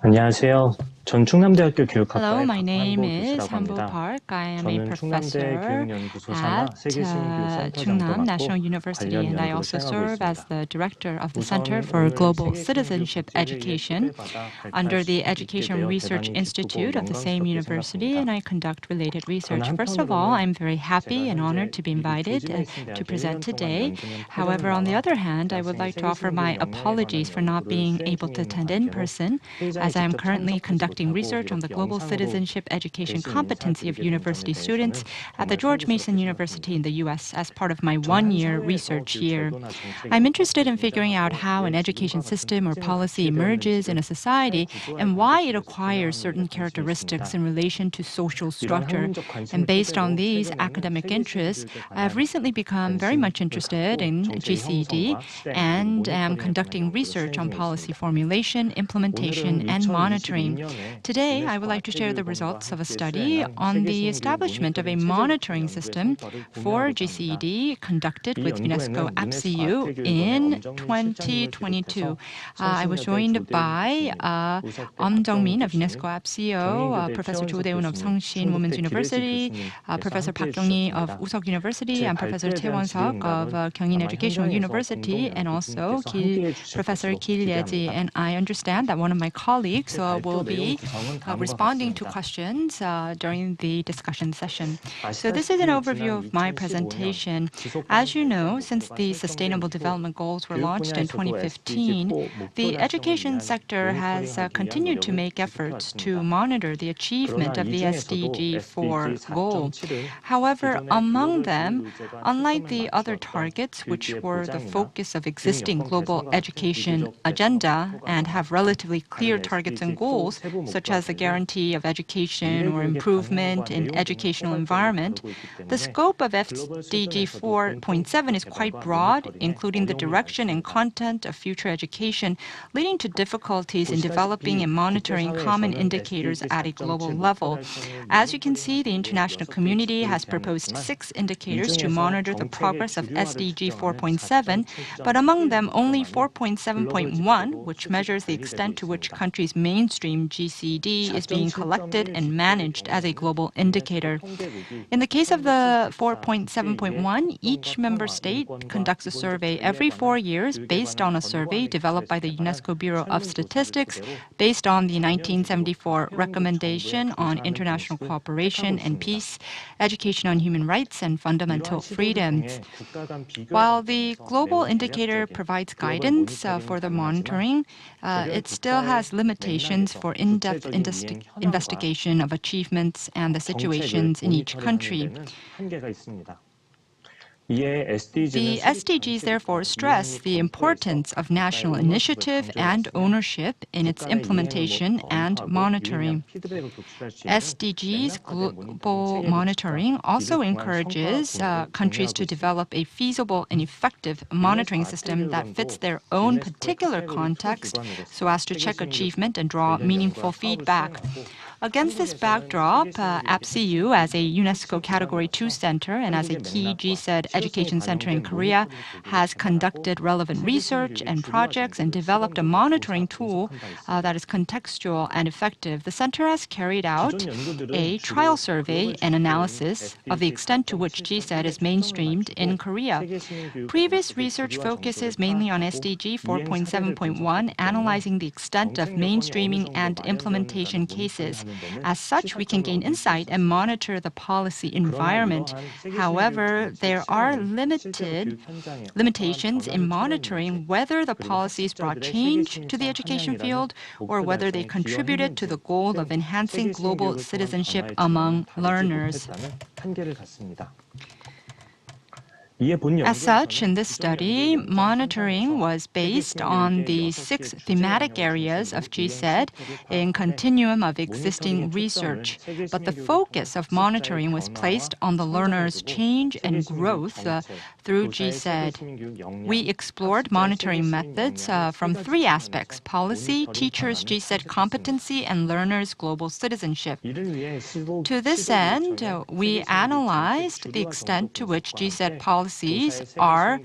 안녕하세요. 전 충남대학교 교육학과의 Hello, my name 박한보 is 교수라고 Hanbo 합니다. Park. I am a 저는 충남대 professor 교육연구소 산하 at 세계시민교육센터장도 Chungnam 맡고 National University, 관련 and I 연구를 also 수행하고 serve as 있습니다. the director of the 우선 Center for 오늘 Global 세계시민교육 Citizenship 국제회의에 Education 초대받아 under the 발표할 수 있게 Education 되어 Research 대단히 Institute 기쁘고 of the same 영광스럽게 university, 생각합니다. and I conduct related research. 그러나 First of all, 한편으로는 I'm very happy 제가 and 현재 honored to be 미국 invited 조지 메이슨 to 대학에 present 1년 동안 today. 연수년 However, 토론을 on the 나와 other hand, I would 대학생 like to offer my 세계시민교육 역량에 apologies 관한 for not 연구를 being 수행 able 중에 to 있는 attend in 관계로 person, 회의장에 as I'm 직접 currently 참석하지 conducting 못하고 research on the 이렇게 global 영상으로 citizenship education 대신 competency of 인사드리게 된 점에 university students 대해서는 at the 정말 George Mason 송구스럽게 University in 생각합니다. the US as part of my 저는 한 one-year 사회에서 research 교육 year. 제도나 정책이 I'm interested in 어떻게 figuring out 등장하고 how 왜 an education 지금과 같은 system or 특징을 policy 갖추게 emerges in 되었는지를 a society 사회 구조화에 and why it 관계시해서 acquires 설명하는 certain 데 관심이 characteristics 있습니다. in relation to social 이러한 structure. 학문적 관심을 And based on 토대로 these 최근에는 academic interests, 세계시민교육에 I have 관한 recently become very 관심을 much interested 갖고 in 정책의 GCED 형성과 실행 그리고 and am 모니터링에 관한 conducting 연구를 research 수행 on 중에 policy 있습니다. formulation, implementation, 오늘은 and monitoring. 2022년에 Today, I would like to share the results of a study on the establishment of a monitoring system for GCED conducted with UNESCO APCU in 2022. I was joined by Om Jung-min of UNESCO APCU, Professor Cho Dae-un of Seongshin Women's University, Professor Park Kyung-hee of Usok University, and Professor Tae Won-seok of Gyeongin Educational University, and also Professor Kil Ye-ji. And I understand that one of my colleagues will be responding to questions during the discussion session. So this is an overview of my presentation. As you know, since the Sustainable Development Goals were launched in 2015, the education sector has continued to make efforts to monitor the achievement of the SDG 4 goal. However, among them, unlike the other targets, which were the focus of existing global education agenda and have relatively clear targets and goals, such as the guarantee of education or improvement in educational environment, the scope of SDG 4.7 is quite broad, including the direction and content of future education, leading to difficulties in developing and monitoring common indicators at a global level. As you can see, the international community has proposed 6 indicators to monitor the progress of SDG 4.7, but among them only 4.7.1, which measures the extent to which countries mainstream GCED GCED is being collected and managed as a global indicator. In the case of the 4.7.1, each member state conducts a survey every 4 years based on a survey developed by the UNESCO Bureau of Statistics based on the 1974 Recommendation on International Cooperation and Peace, Education on Human Rights and Fundamental Freedoms. While the global indicator provides guidance for the monitoring, it still has limitations for in-depth investigation of achievements and the situations in each country. The SDGs therefore stress the importance of national initiative and ownership in its implementation and monitoring. SDGs global monitoring also encourages countries to develop a feasible and effective monitoring system that fits their own particular context so as to check achievement and draw meaningful feedback. Against this backdrop, APCU, as a UNESCO Category 2 center and as a key GCED education center in Korea, has conducted relevant research and projects and developed a monitoring tool that is contextual and effective. The center has carried out a trial survey and analysis of the extent to which GCED is mainstreamed in Korea. Previous research focuses mainly on SDG 4.7.1, analyzing the extent of mainstreaming and implementation cases. As such, we can gain insight and monitor the policy environment. However, there are limitations in monitoring whether the policies brought change to the education field or whether they contributed to the goal of enhancing global citizenship among learners. As such, in this study, monitoring was based on the 6 thematic areas of GCED in continuum of existing research. But the focus of monitoring was placed on the learner's change and growth through GCED. We explored monitoring methods from 3 aspects: policy, teachers' GCED competency, and learners' global citizenship. To this end, we analyzed the extent to which GCED policies are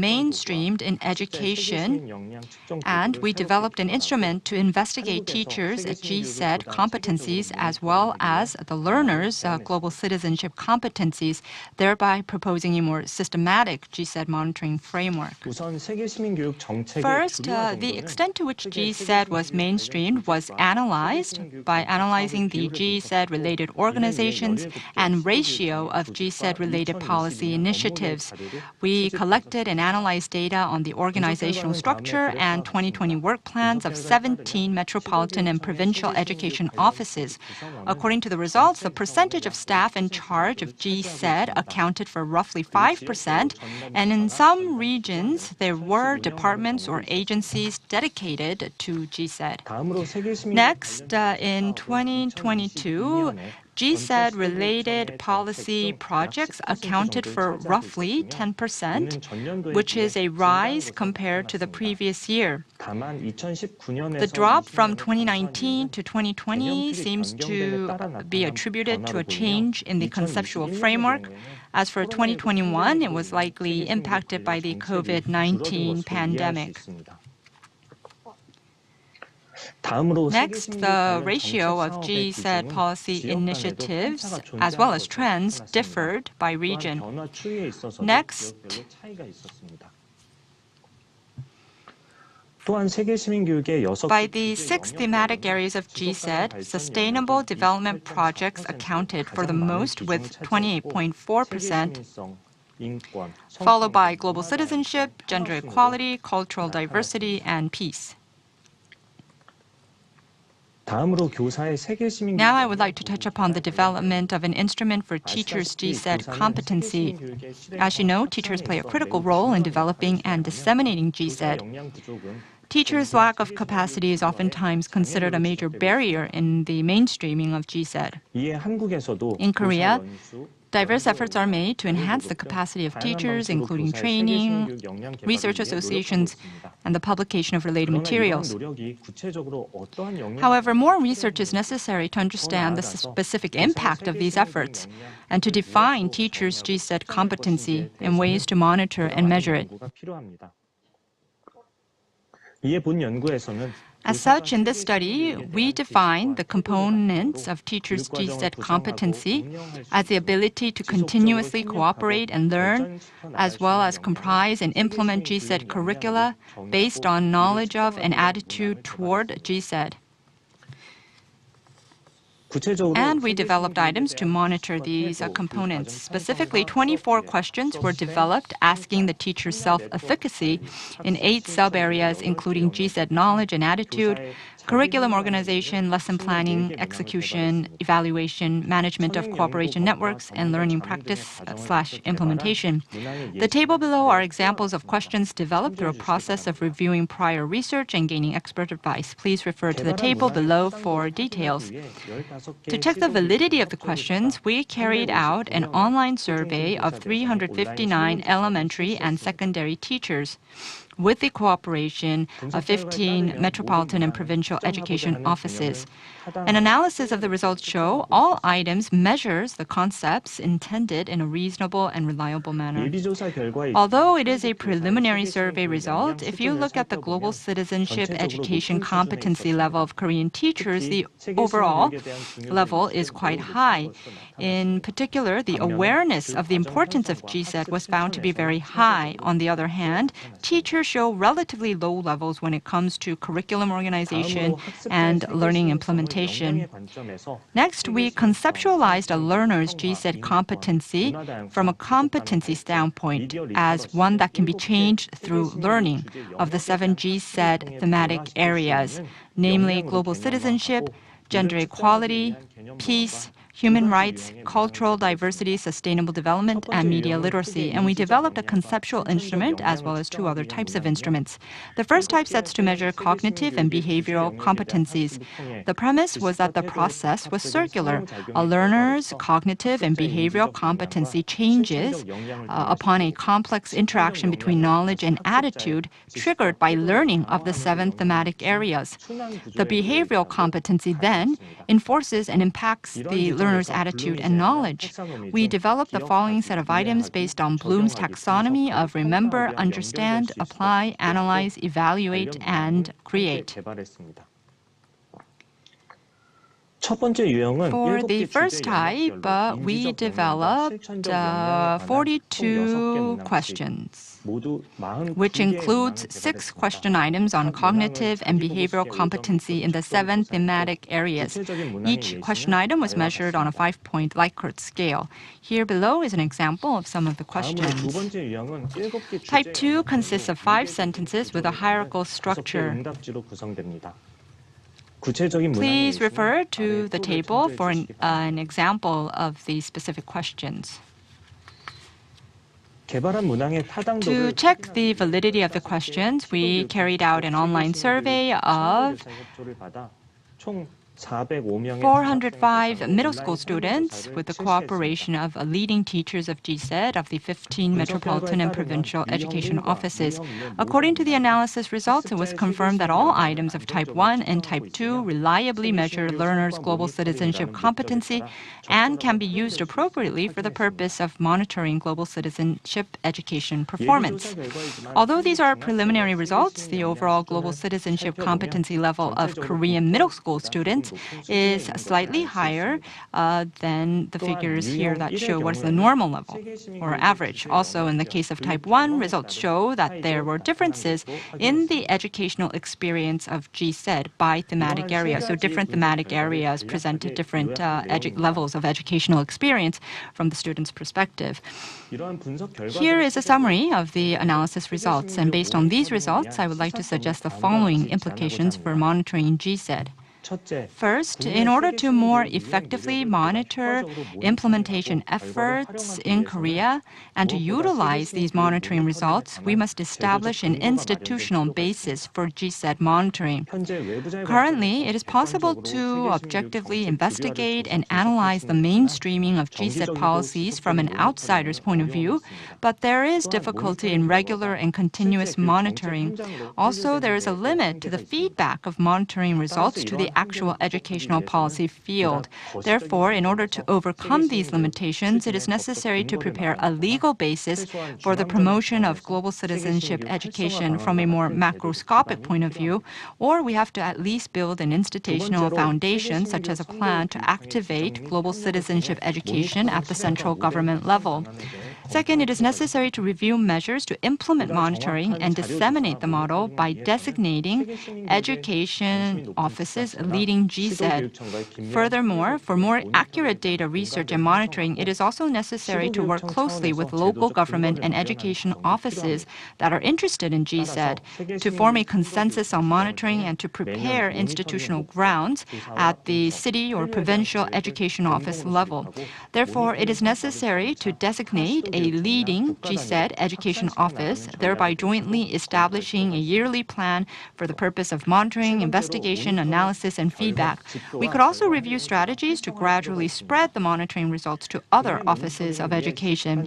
mainstreamed in education, and we developed an instrument to investigate teachers' GCED competencies as well as the learners' global citizenship competencies, thereby proposing a more systematic GCED monitoring framework. First, the extent to which GCED was mainstreamed was analyzed by analyzing the GCED-related organizations and ratio of GCED-related policy initiatives. We collected and analyzed data on the organizational structure and 2020 work plans of 17 metropolitan and provincial education offices. According to the results, the percentage of staff in charge of GCED accounted for roughly 5%, and in some regions, there were departments or agencies dedicated to GCED. Next, in 2022, GCED-related policy projects accounted for roughly 10%, which is a rise compared to the previous year. The drop from 2019 to 2020 seems to be attributed to a change in the conceptual framework. As for 2021, it was likely impacted by the COVID-19 pandemic. Next, the ratio of GCED policy initiatives as well as trends differed by region. Next, by the 6 thematic areas of GCED, sustainable development projects accounted for the most with 28.4%, followed by global citizenship, gender equality, cultural diversity, and peace. Now I would like to touch upon the development of an instrument for teachers' GCED competency. As you know, teachers play a critical role in developing and disseminating GCED. Teachers' lack of capacity is oftentimes considered a major barrier in the mainstreaming of GCED. In Korea, diverse efforts are made to enhance the capacity of teachers, including training, research associations, and the publication of related materials. However, more research is necessary to understand the specific impact of these efforts and to define teachers' GCED competency and ways to monitor and measure it. As such, in this study, we define the components of teachers' GCED competency as the ability to continuously cooperate and learn, as well as comprise and implement GCED curricula based on knowledge of and attitude toward GCED. And we developed items to monitor these components. Specifically, 24 questions were developed asking the teacher's self-efficacy in 8 sub-areas, including GCED knowledge and attitude, curriculum organization, lesson planning, execution, evaluation, management of cooperation networks, and learning practice/implementation. The table below are examples of questions developed through a process of reviewing prior research and gaining expert advice. Please refer to the table below for details. To check the validity of the questions, we carried out an online survey of 359 elementary and secondary teachers with the cooperation of 15 metropolitan and provincial education offices. An analysis of the results show all items measures the concepts intended in a reasonable and reliable manner. Although it is a preliminary survey result, if you look at the global citizenship education competency level of Korean teachers, the overall level is quite high. In particular, the awareness of the importance of GCED was found to be very high. On the other hand, teachers show relatively low levels when it comes to curriculum organization and learning implementation. Next, we conceptualized a learner's GCED competency from a competency standpoint as one that can be changed through learning of the 7 GCED thematic areas, namely global citizenship, gender equality, peace, human rights, cultural diversity, sustainable development, and media literacy. And we developed a conceptual instrument as well as 2 other types of instruments. The first type sets to measure cognitive and behavioral competencies. The premise was that the process was circular. A learner's cognitive and behavioral competency changes upon a complex interaction between knowledge and attitude triggered by learning of the 7 thematic areas. The behavioral competency then enforces and impacts the learner's attitude and knowledge. We developed the following set of items based on Bloom's taxonomy of remember, understand, apply, analyze, evaluate, and create. For the first type, we developed 42 questions, which includes 6 question items on cognitive and behavioral competency in the 7 thematic areas. Each question item was measured on a 5-point Likert scale. Here below is an example of some of the questions. Type 2 consists of 5 sentences with a hierarchical structure. Please refer to the table for an example of these specific questions. To check the validity of the questions, we carried out an online survey of 405 middle school students with the cooperation of leading teachers of GCED of the 15 metropolitan and provincial education offices. According to the analysis results, it was confirmed that all items of Type 1 and Type 2 reliably measure learners' global citizenship competency and can be used appropriately for the purpose of monitoring global citizenship education performance. Although these are preliminary results, the overall global citizenship competency level of Korean middle school students is slightly higher than the figures here that show what is the normal level or average. Also, in the case of Type 1, results show that there were differences in the educational experience of GCED by thematic area. So different thematic areas presented different levels of educational experience from the student's perspective. Here is a summary of the analysis results. And based on these results, I would like to suggest the following implications for monitoring GCED. First, in order to more effectively monitor implementation efforts in Korea and to utilize these monitoring results, we must establish an institutional basis for GCED monitoring. Currently, it is possible to objectively investigate and analyze the mainstreaming of GCED policies from an outsider's point of view, but there is difficulty in regular and continuous monitoring. Also, there is a limit to the feedback of monitoring results to the the actual educational policy field. Therefore, in order to overcome these limitations, it is necessary to prepare a legal basis for the promotion of global citizenship education from a more macroscopic point of view, or we have to at least build an institutional foundation, such as a plan to activate global citizenship education at the central government level. Second, it is necessary to review measures to implement monitoring and disseminate the model by designating education offices leading GCED. Furthermore, for more accurate data research and monitoring, it is also necessary to work closely with local government and education offices that are interested in GCED to form a consensus on monitoring and to prepare institutional grounds at the city or provincial education office level. Therefore, it is necessary to designate a leading GCED education office, thereby jointly establishing a yearly plan for the purpose of monitoring, investigation, analysis, and feedback. We could also review strategies to gradually spread the monitoring results to other offices of education.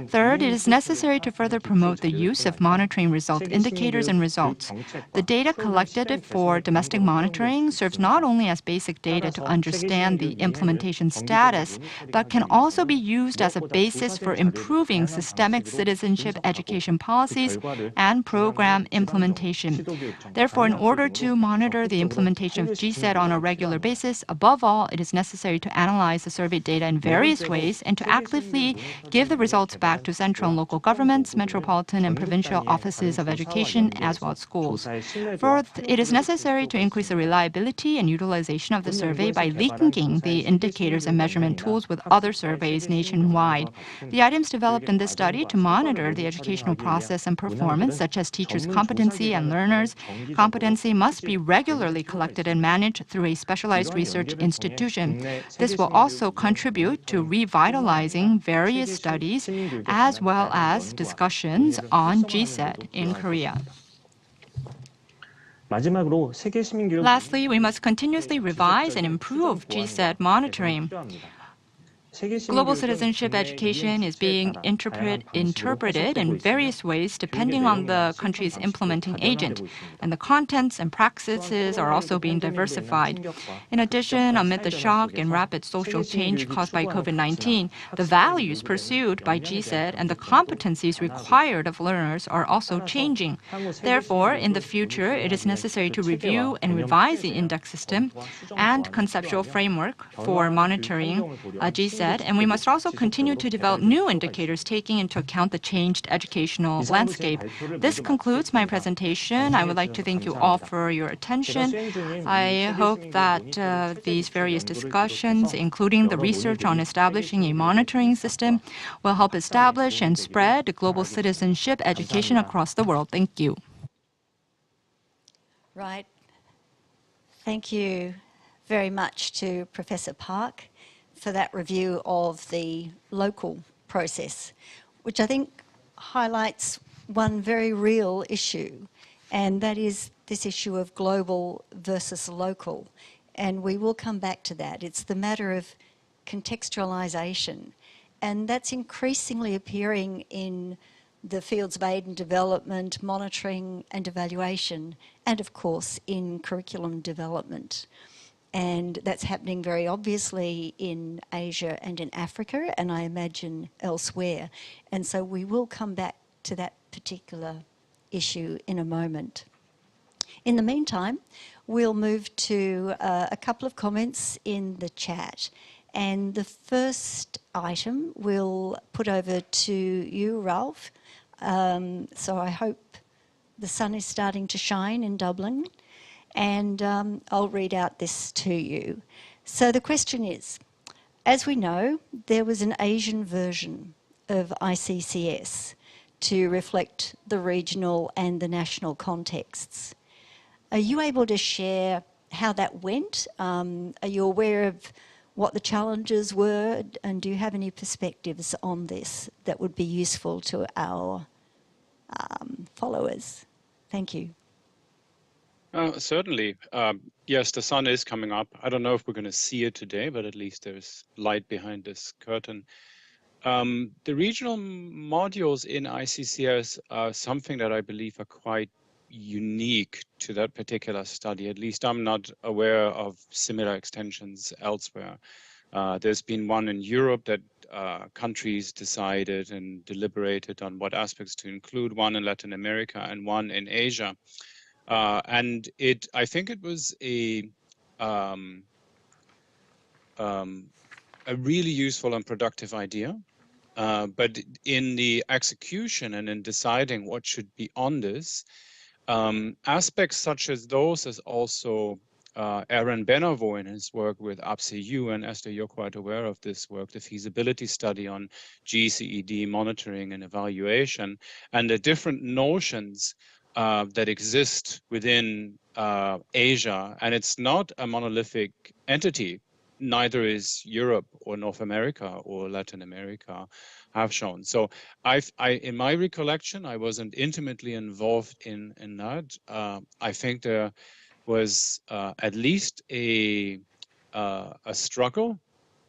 Third, it is necessary to further promote the use of monitoring result indicators and results. The data collected for domestic monitoring serves not only as basic data to understand the implementation status, but can also be used as a basis for improving systemic citizenship education policies and program implementation. Therefore, in order to monitor the implementation of GCED on a regular basis, above all, it is necessary to analyze the survey data in various ways and to actively give the results back to central and local governments, metropolitan and provincial offices of education, as well as schools. Fourth, it is necessary to increase the reliability and utilization of the survey by linking the indicators and measurement tools with other surveys nationwide. The items developed in this study to monitor the educational process and performance, such as teachers' competency and learners' competency, must be regularly collected and managed through a specialized research institution. This will also contribute to revitalizing various studies as well as discussions on GCED in Korea. Lastly, we must continuously revise and improve GCED monitoring. Global citizenship education is being interpreted in various ways depending on the country's implementing agent, and the contents and practices are also being diversified. In addition, amid the shock and rapid social change caused by COVID-19, the values pursued by GCED and the competencies required of learners are also changing. Therefore, in the future, it is necessary to review and revise the index system and conceptual framework for monitoring GCED, and we must also continue to develop new indicators taking into account the changed educational landscape. This concludes my presentation. I would like to thank you all for your attention. I hope that these various discussions, including the research on establishing a monitoring system, will help establish and spread global citizenship education across the world. Thank you. Right. Thank you very much to Professor Park for that review of the local process, which I think highlights one very real issue, and that is this issue of global versus local. And we will come back to that. It's the matter of contextualization, and that's increasingly appearing in the fields of aid and development, monitoring and evaluation, and of course in curriculum development. And that's happening very obviously in Asia and in Africa, and I imagine elsewhere. And so we will come back to that particular issue in a moment. In the meantime, we'll move to a couple of comments in the chat. And the first item we'll put over to you, Ralph. So I hope the sun is starting to shine in Dublin. And I'll read out this to you. So the question is, as we know, there was an Asian version of ICCS to reflect the regional and the national contexts. Are you able to share how that went? Are you aware of what the challenges were, and do you have any perspectives on this that would be useful to our followers? Thank you. Certainly. Yes, the sun is coming up. I don't know if we're going to see it today, but at least there's light behind this curtain. The regional modules in ICCS are something that I believe are quite unique to that particular study. At least I'm not aware of similar extensions elsewhere. There's been one in Europe that countries decided and deliberated on what aspects to include, one in Latin America and one in Asia. And I think it was a really useful and productive idea. But in the execution and in deciding what should be on this, aspects such as those, as also Aaron Benavo in his work with APSEU, and Esther, you're quite aware of this work, the feasibility study on GCED monitoring and evaluation, and the different notions that exist within Asia. And it's not a monolithic entity. Neither is Europe or North America or Latin America have shown. So in my recollection, I wasn't intimately involved in that. I think there was at least a struggle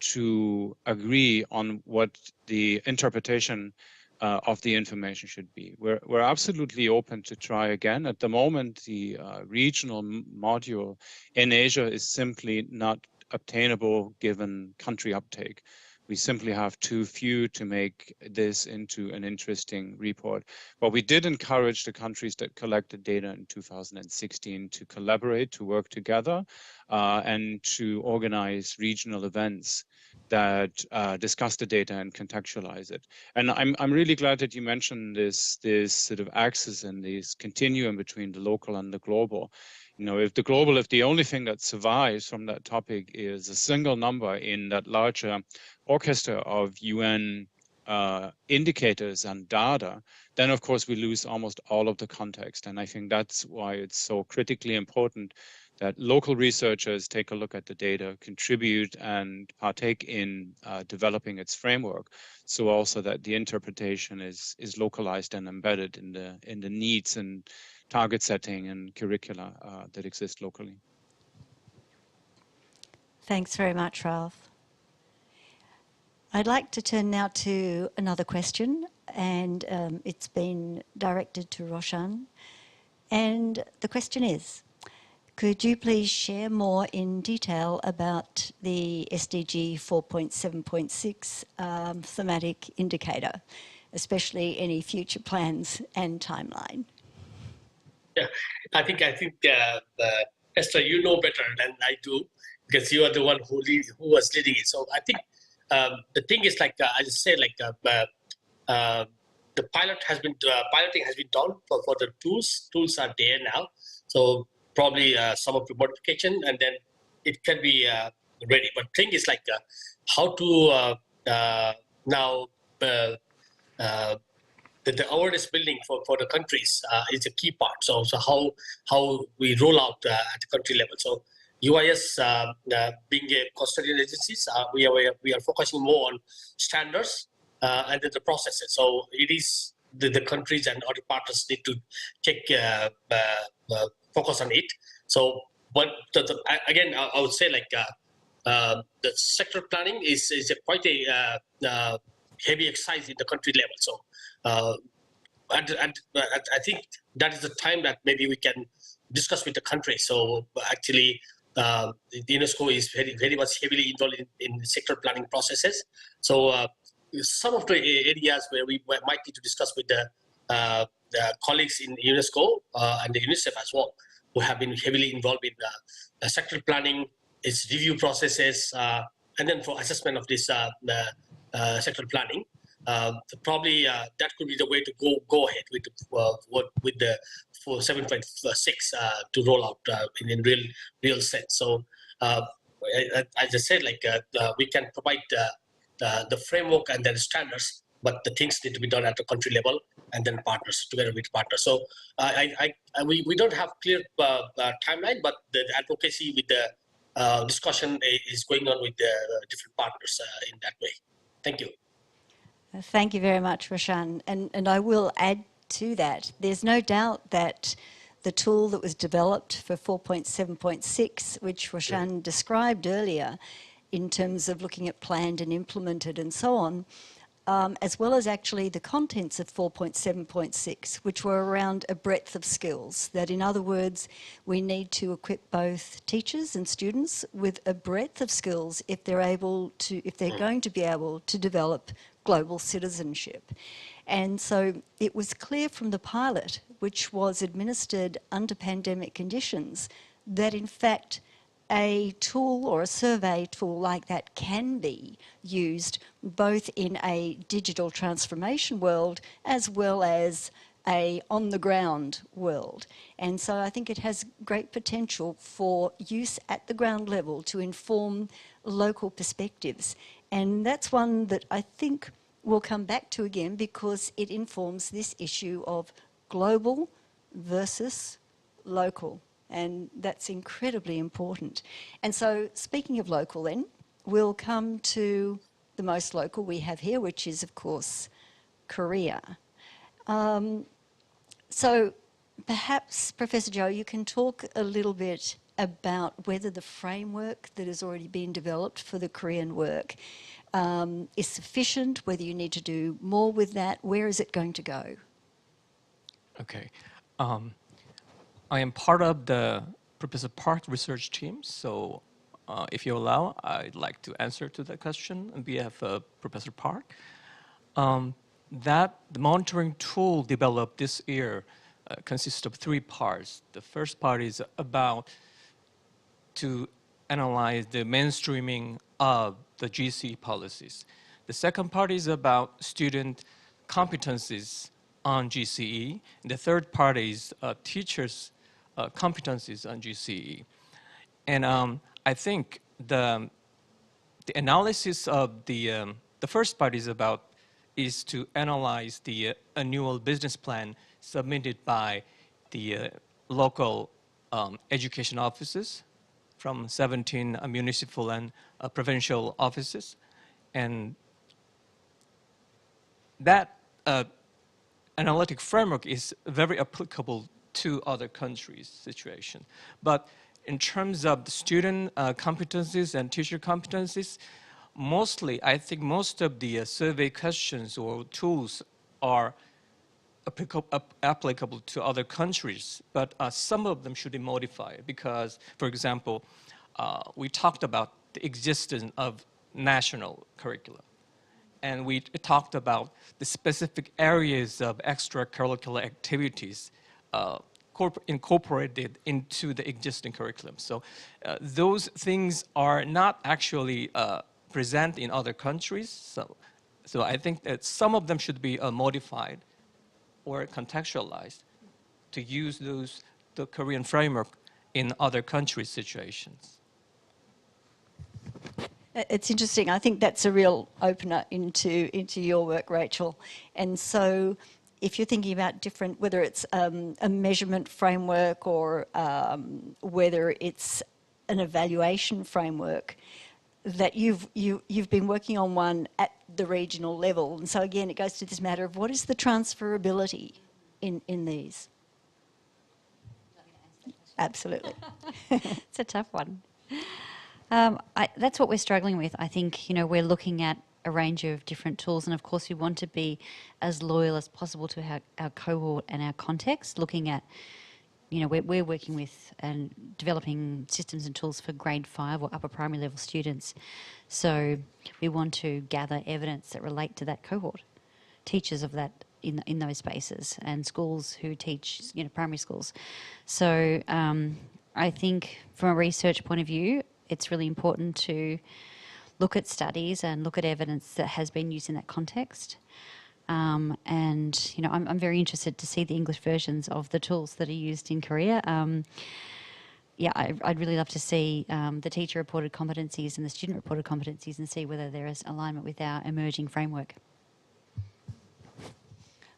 to agree on what the interpretation of the information should be. We're absolutely open to try again. At the moment, the regional module in Asia is simply not obtainable given country uptake. We simply have too few to make this into an interesting report. But we did encourage the countries that collected data in 2016 to collaborate, to work together, and to organize regional events that discuss the data and contextualize it. And I'm really glad that you mentioned this sort of axis and this continuum between the local and the global. You know, if the only thing that survives from that topic is a single number in that larger orchestra of UN indicators and data, then of course we lose almost all of the context. And I think that's why it's so critically important that local researchers take a look at the data, contribute and partake in developing its framework, so also that the interpretation is localized and embedded in the needs and target setting and curricula that exist locally. Thanks very much, Ralph. I'd like to turn now to another question, and it's been directed to Roshan. And the question is, could you please share more in detail about the SDG 4.7.6 thematic indicator, especially any future plans and timeline? Yeah, I think Esther, you know better than I do, because you are the one who was leading it. So I think the thing is, like I just said, like the piloting has been done for the tools. Tools are there now, so probably some of the modification, and then it can be ready. But thing is, like how to now. The awareness building for the countries is a key part. So how we roll out at the country level. So UIS being a custodian agencies, we are focusing more on standards and then the processes. So it is the countries and other partners need to take focus on it. So, but again, I would say, like the sector planning is quite a heavy exercise in the country level. So. And I think that is the time that maybe we can discuss with the country. So actually, the UNESCO is very much heavily involved in sector planning processes. So some of the areas where we might need to discuss with the colleagues in UNESCO and the UNICEF as well, who have been heavily involved in sector planning, its review processes, and then for assessment of this sector planning. Probably that could be the way to go ahead with the 7.6 to roll out in real sense. So as I said, like we can provide the framework and then standards, but the things need to be done at the country level and then partners together with partners. So we don't have clear timeline, but the advocacy with the discussion is going on with the different partners in that way. Thank you. Thank you very much, Roshan. And I will add to that, there's no doubt that the tool that was developed for 4.7.6, which Roshan described earlier, in terms of looking at planned and implemented and so on, as well as actually the contents of 4.7.6, which were around a breadth of skills. That, in other words, we need to equip both teachers and students with a breadth of skills if they're going to be able to develop global citizenship. And so it was clear from the pilot, which was administered under pandemic conditions, that in fact a tool or a survey tool like that can be used both in a digital transformation world as well as a on-the-ground world. And so I think it has great potential for use at the ground level to inform local perspectives. And that's one that I think we'll come back to again, because it informs this issue of global versus local. And that's incredibly important. And so, speaking of local then, we'll come to the most local we have here, which is, of course, Korea. So perhaps, Professor Joe, you can talk a little bit about whether the framework that has already been developed for the Korean work is sufficient, whether you need to do more with that. Where is it going to go? Okay. I am part of the Professor Park research team, so if you allow, I'd like to answer to that question on behalf of Professor Park. The monitoring tool developed this year consists of 3 parts. The first part is about to analyze the mainstreaming of the GCE policies. The second part is about student competencies on GCE. And the third part is teachers' competencies on GCE. And I think the analysis of the first part is to analyze the annual business plan submitted by the local education offices from 17 municipal and provincial offices. And that analytic framework is very applicable to other countries' situation. But in terms of the student competencies and teacher competencies, mostly, I think most of the survey questions or tools are applicable to other countries, but some of them should be modified because, for example, we talked about the existence of national curricula. And we talked about the specific areas of extracurricular activities incorporated into the existing curriculum. So those things are not actually present in other countries. So I think that some of them should be modified or contextualized to use the Korean framework in other countries' situations. It's interesting. I think that's a real opener into your work, Rachel. And so if you're thinking about different, whether it's a measurement framework or whether it's an evaluation framework, that you've been working on one at the regional level. And so again, it goes to this matter of what is the transferability in these? Absolutely. It's a tough one. That's what we're struggling with. I think, we're looking at a range of different tools, and of course we want to be as loyal as possible to our cohort and our context, looking at, we're working with and developing systems and tools for grade 5 or upper primary level students. So we want to gather evidence that relate to that cohort, teachers of that in those spaces, and schools who teach, primary schools. So I think from a research point of view, it's really important to look at studies and look at evidence that has been used in that context. And, I'm very interested to see the English versions of the tools that are used in Korea. I'd really love to see the teacher-reported competencies and the student-reported competencies and see whether there is alignment with our emerging framework.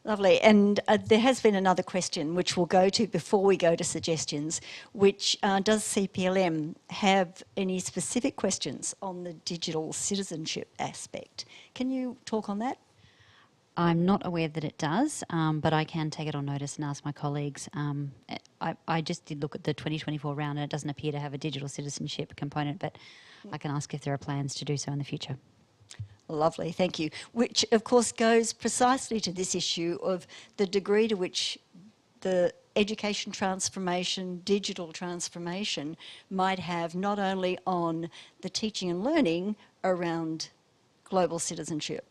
Lovely. And there has been another question which we'll go to before we go to suggestions, which does CPLM have any specific questions on the digital citizenship aspect? Can you talk on that? I'm not aware that it does, but I can take it on notice and ask my colleagues. I just did look at the 2024 round and it doesn't appear to have a digital citizenship component, but I can ask if there are plans to do so in the future. Lovely, thank you. Which, of course, goes precisely to this issue of the degree to which the education transformation, digital transformation, might have not only on the teaching and learning around global citizenship,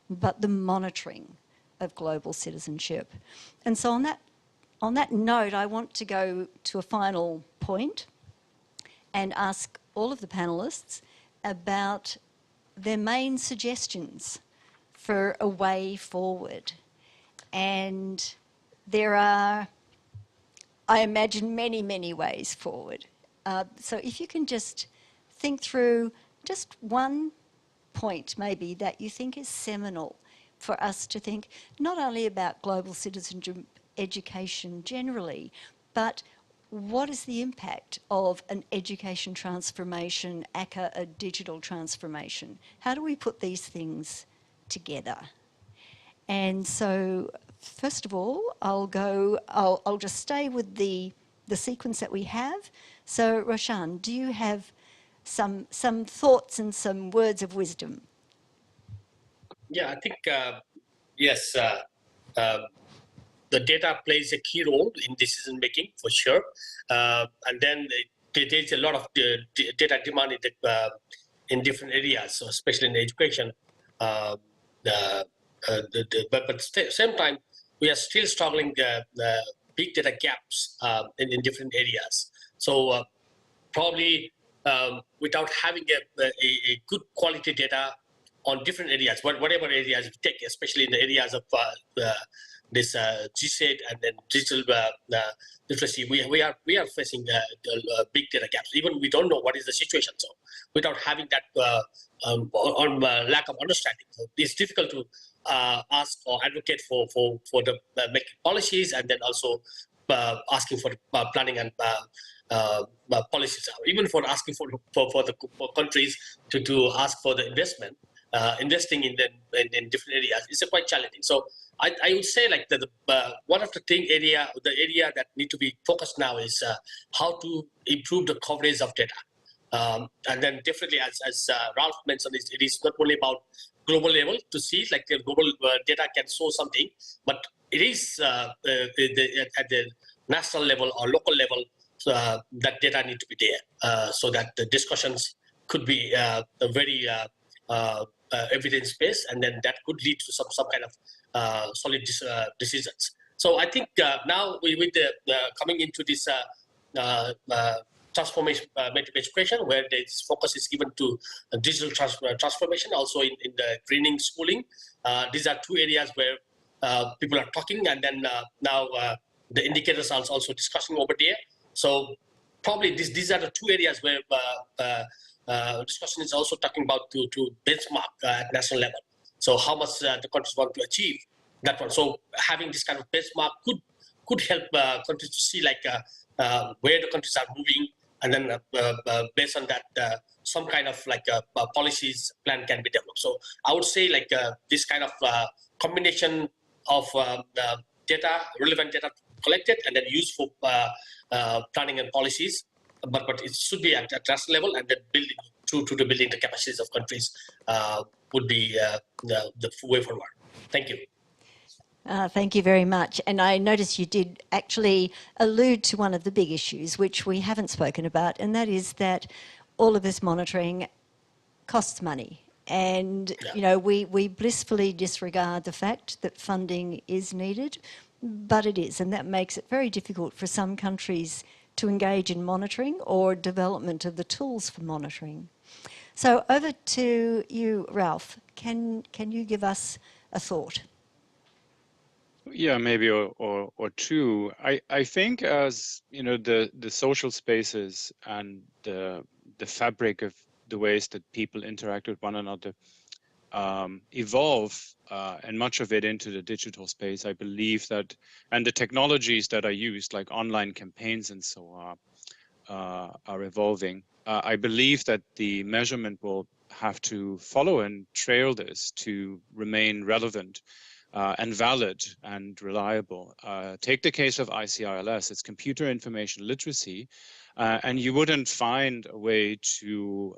but the monitoring of global citizenship. And so on that note, I want to go to a final point and ask all of the panellists about their main suggestions for a way forward. And there are, I imagine, many, many ways forward. So if you can just think through just one point maybe that you think is seminal for us to think not only about global citizenship education generally, but what is the impact of an education transformation, a digital transformation? How do we put these things together? And so, first of all, I'll just stay with the sequence that we have. So, Roshan, do you have some thoughts and some words of wisdom? Yeah, I think, yes, the data plays a key role in decision making for sure. And then there's a lot of data demand in different areas, so especially in education. But at the same time, we are still struggling the big data gaps in different areas. So probably without having a good quality data on different areas, whatever areas we take, especially in the areas of this GCED and then digital literacy, we are facing big data gaps. Even we don't know what is the situation. So without having that lack of understanding, so it's difficult to ask or advocate for the making policies, and then also asking for planning and policies, even for asking for the countries to ask for the investment. Investing in different areas is quite challenging. So I would say like one of the area that need to be focused now is how to improve the coverage of data. And then definitely, as Ralph mentioned, it is not only about global level to see like the global data can show something, but it is at the national level or local level that data need to be there, so that the discussions could be very evidence-based, and then that could lead to some kind of solid decisions. So I think now with the coming into this transformation education, where the focus is given to digital transformation, also in the greening schooling. These are two areas where people are talking, and then now the indicators are also discussing over there. So probably these are the two areas where discussion is also talking about to benchmark at national level. So how much the countries want to achieve that one. So having this kind of benchmark could help countries to see like where the countries are moving, and then based on that, some kind of like policies plan can be developed. So I would say like this kind of combination of data, relevant data collected, and then used for planning and policies. But it should be at national level, and then building to the building the capacities of countries would be the way forward. Thank you. Thank you very much. And I noticed you did actually allude to one of the big issues, which we haven't spoken about, and that is that all of this monitoring costs money. And, you know, we blissfully disregard the fact that funding is needed, but it is, and that makes it very difficult for some countries to engage in monitoring or development of the tools for monitoring. So over to you, Ralph. Can you give us a thought? Yeah, maybe or two. I think, as you know, the social spaces and the fabric of the ways that people interact with one another evolve, and much of it into the digital space. I believe that, and the technologies that are used, like online campaigns and so on, are evolving. I believe that the measurement will have to follow and trail this to remain relevant and valid and reliable. Take the case of ICRLS, it's computer information literacy, and you wouldn't find a way to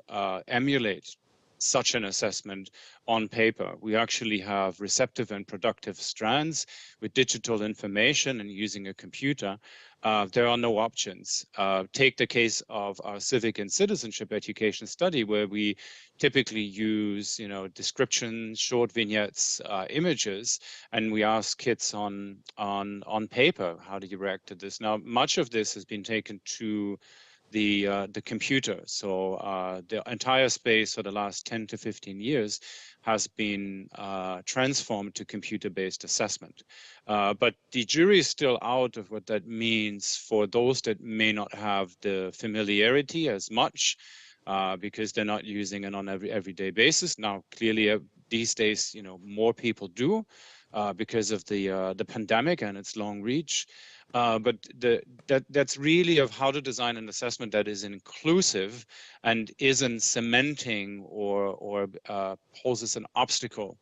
emulate such an assessment on paper. We actually have receptive and productive strands with digital information and using a computer. There are no options. Take the case of our civic and citizenship education study, where we typically use, descriptions, short vignettes, images, and we ask kids on paper, how do you react to this? Now, much of this has been taken to the computer. So the entire space for the last 10 to 15 years has been transformed to computer-based assessment. But the jury is still out of what that means for those that may not have the familiarity as much, because they're not using it on everyday basis. Now, clearly, these days, more people do because of the pandemic and its long reach. But that's really of how to design an assessment that is inclusive and isn't cementing or poses an obstacle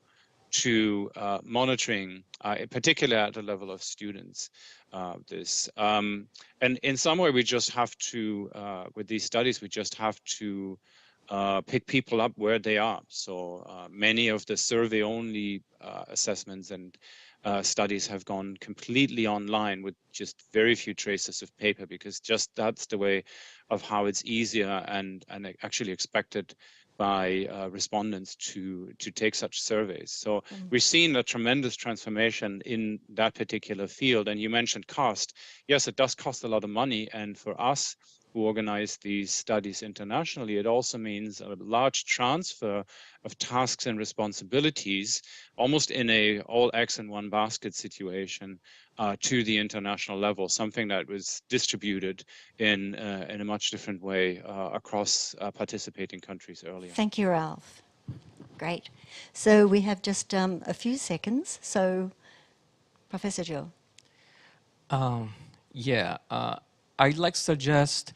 to monitoring, particularly at the level of students. And in some way, we just have to, with these studies, we just have to pick people up where they are. So many of the survey-only assessments and studies have gone completely online with just very few traces of paper, because just that's the way of how it's easier and actually expected by respondents to take such surveys. So we've seen a tremendous transformation in that particular field. And you mentioned cost. Yes, it does cost a lot of money. And for us who organize these studies internationally, it also means a large transfer of tasks and responsibilities, almost in a all eggs in one basket situation, to the international level, something that was distributed in a much different way across participating countries earlier. Thank you, Ralph. Great. So we have just a few seconds. So, Professor Joe. I'd like to suggest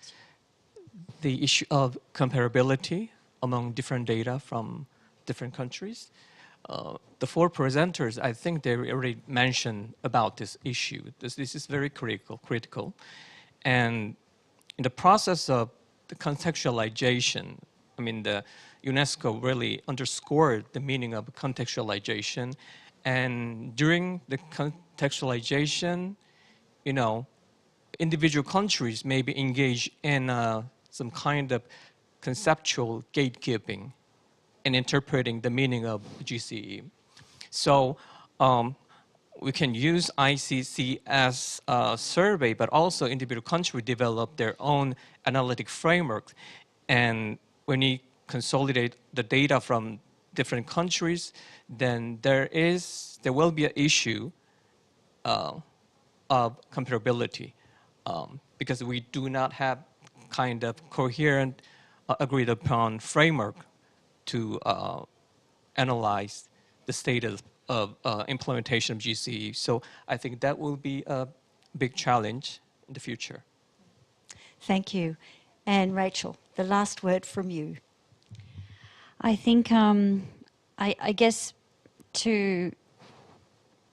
the issue of comparability among different data from different countries. The four presenters, I think they already mentioned about this issue. This is very critical. And in the process of the contextualization, I mean, the UNESCO really underscored the meaning of contextualization. And during the contextualization, individual countries may be engaged in some kind of conceptual gatekeeping in interpreting the meaning of GCE. So we can use ICCS survey, but also individual countries develop their own analytic framework. And when you consolidate the data from different countries, then there will be an issue of comparability, because we do not have kind of coherent, agreed upon framework to analyze the status of implementation of GCE. So I think that will be a big challenge in the future. Thank you. And Rachel, the last word from you. I think, I guess to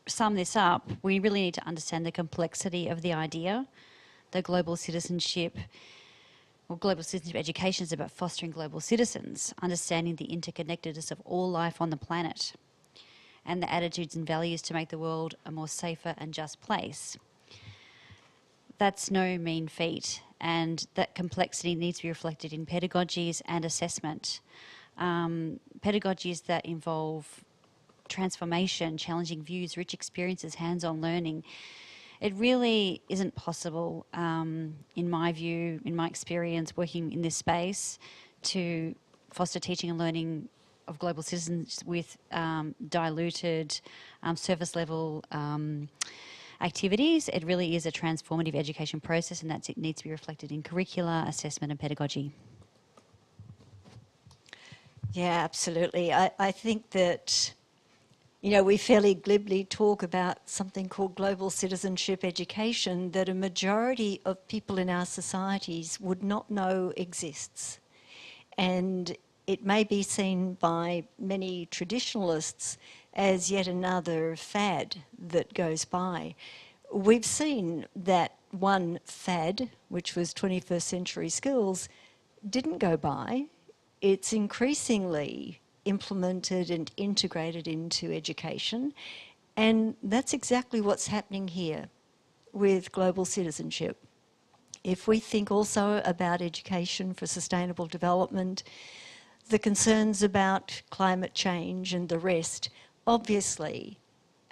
sum this up, we really need to understand the complexity of the idea. The global citizenship, or global citizenship education, is about fostering global citizens, understanding the interconnectedness of all life on the planet, and the attitudes and values to make the world a more safer and just place. That's no mean feat, and that complexity needs to be reflected in pedagogies and assessment. Pedagogies that involve transformation, challenging views, rich experiences, hands-on learning. It really isn't possible, in my view, in my experience working in this space, to foster teaching and learning of global citizens with diluted surface level activities. It really is a transformative education process, and it needs to be reflected in curricula, assessment and pedagogy. Yeah, absolutely. I think that, we fairly glibly talk about something called global citizenship education that a majority of people in our societies would not know exists. And it may be seen by many traditionalists as yet another fad that goes by. We've seen that one fad, which was 21st century skills, didn't go by. it's increasingly implemented and integrated into education. And that's exactly what's happening here with global citizenship. If we think also about education for sustainable development, the concerns about climate change and the rest, obviously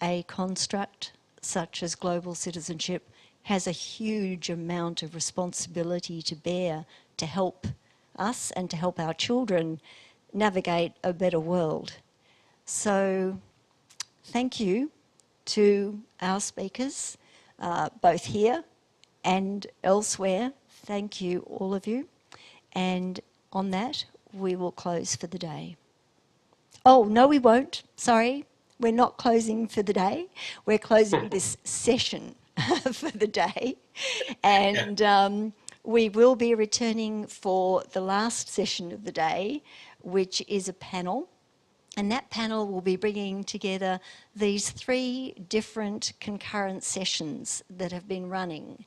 a construct such as global citizenship has a huge amount of responsibility to bear to help us and to help our children navigate a better world. So thank you to our speakers, both here and elsewhere. Thank you, all of you. And on that, we will close for the day. Oh, no, we won't. Sorry. We're not closing for the day. We're closing this session for the day. And we will be returning for the last session of the day, which is a panel. And that panel will be bringing together these 3 different concurrent sessions that have been running.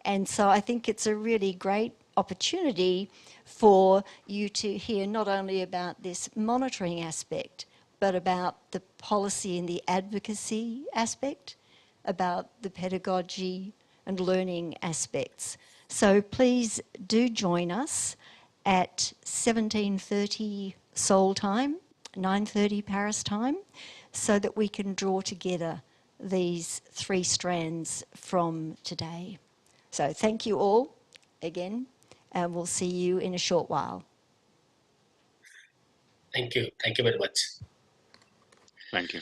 And so I think it's a really great opportunity for you to hear not only about this monitoring aspect, but about the policy and the advocacy aspect, about the pedagogy and learning aspects. So please do join us at 17:30 Seoul time, 9:30 Paris time, so that we can draw together these 3 strands from today. So thank you all again, and we'll see you in a short while. Thank you. Thank you very much. Thank you.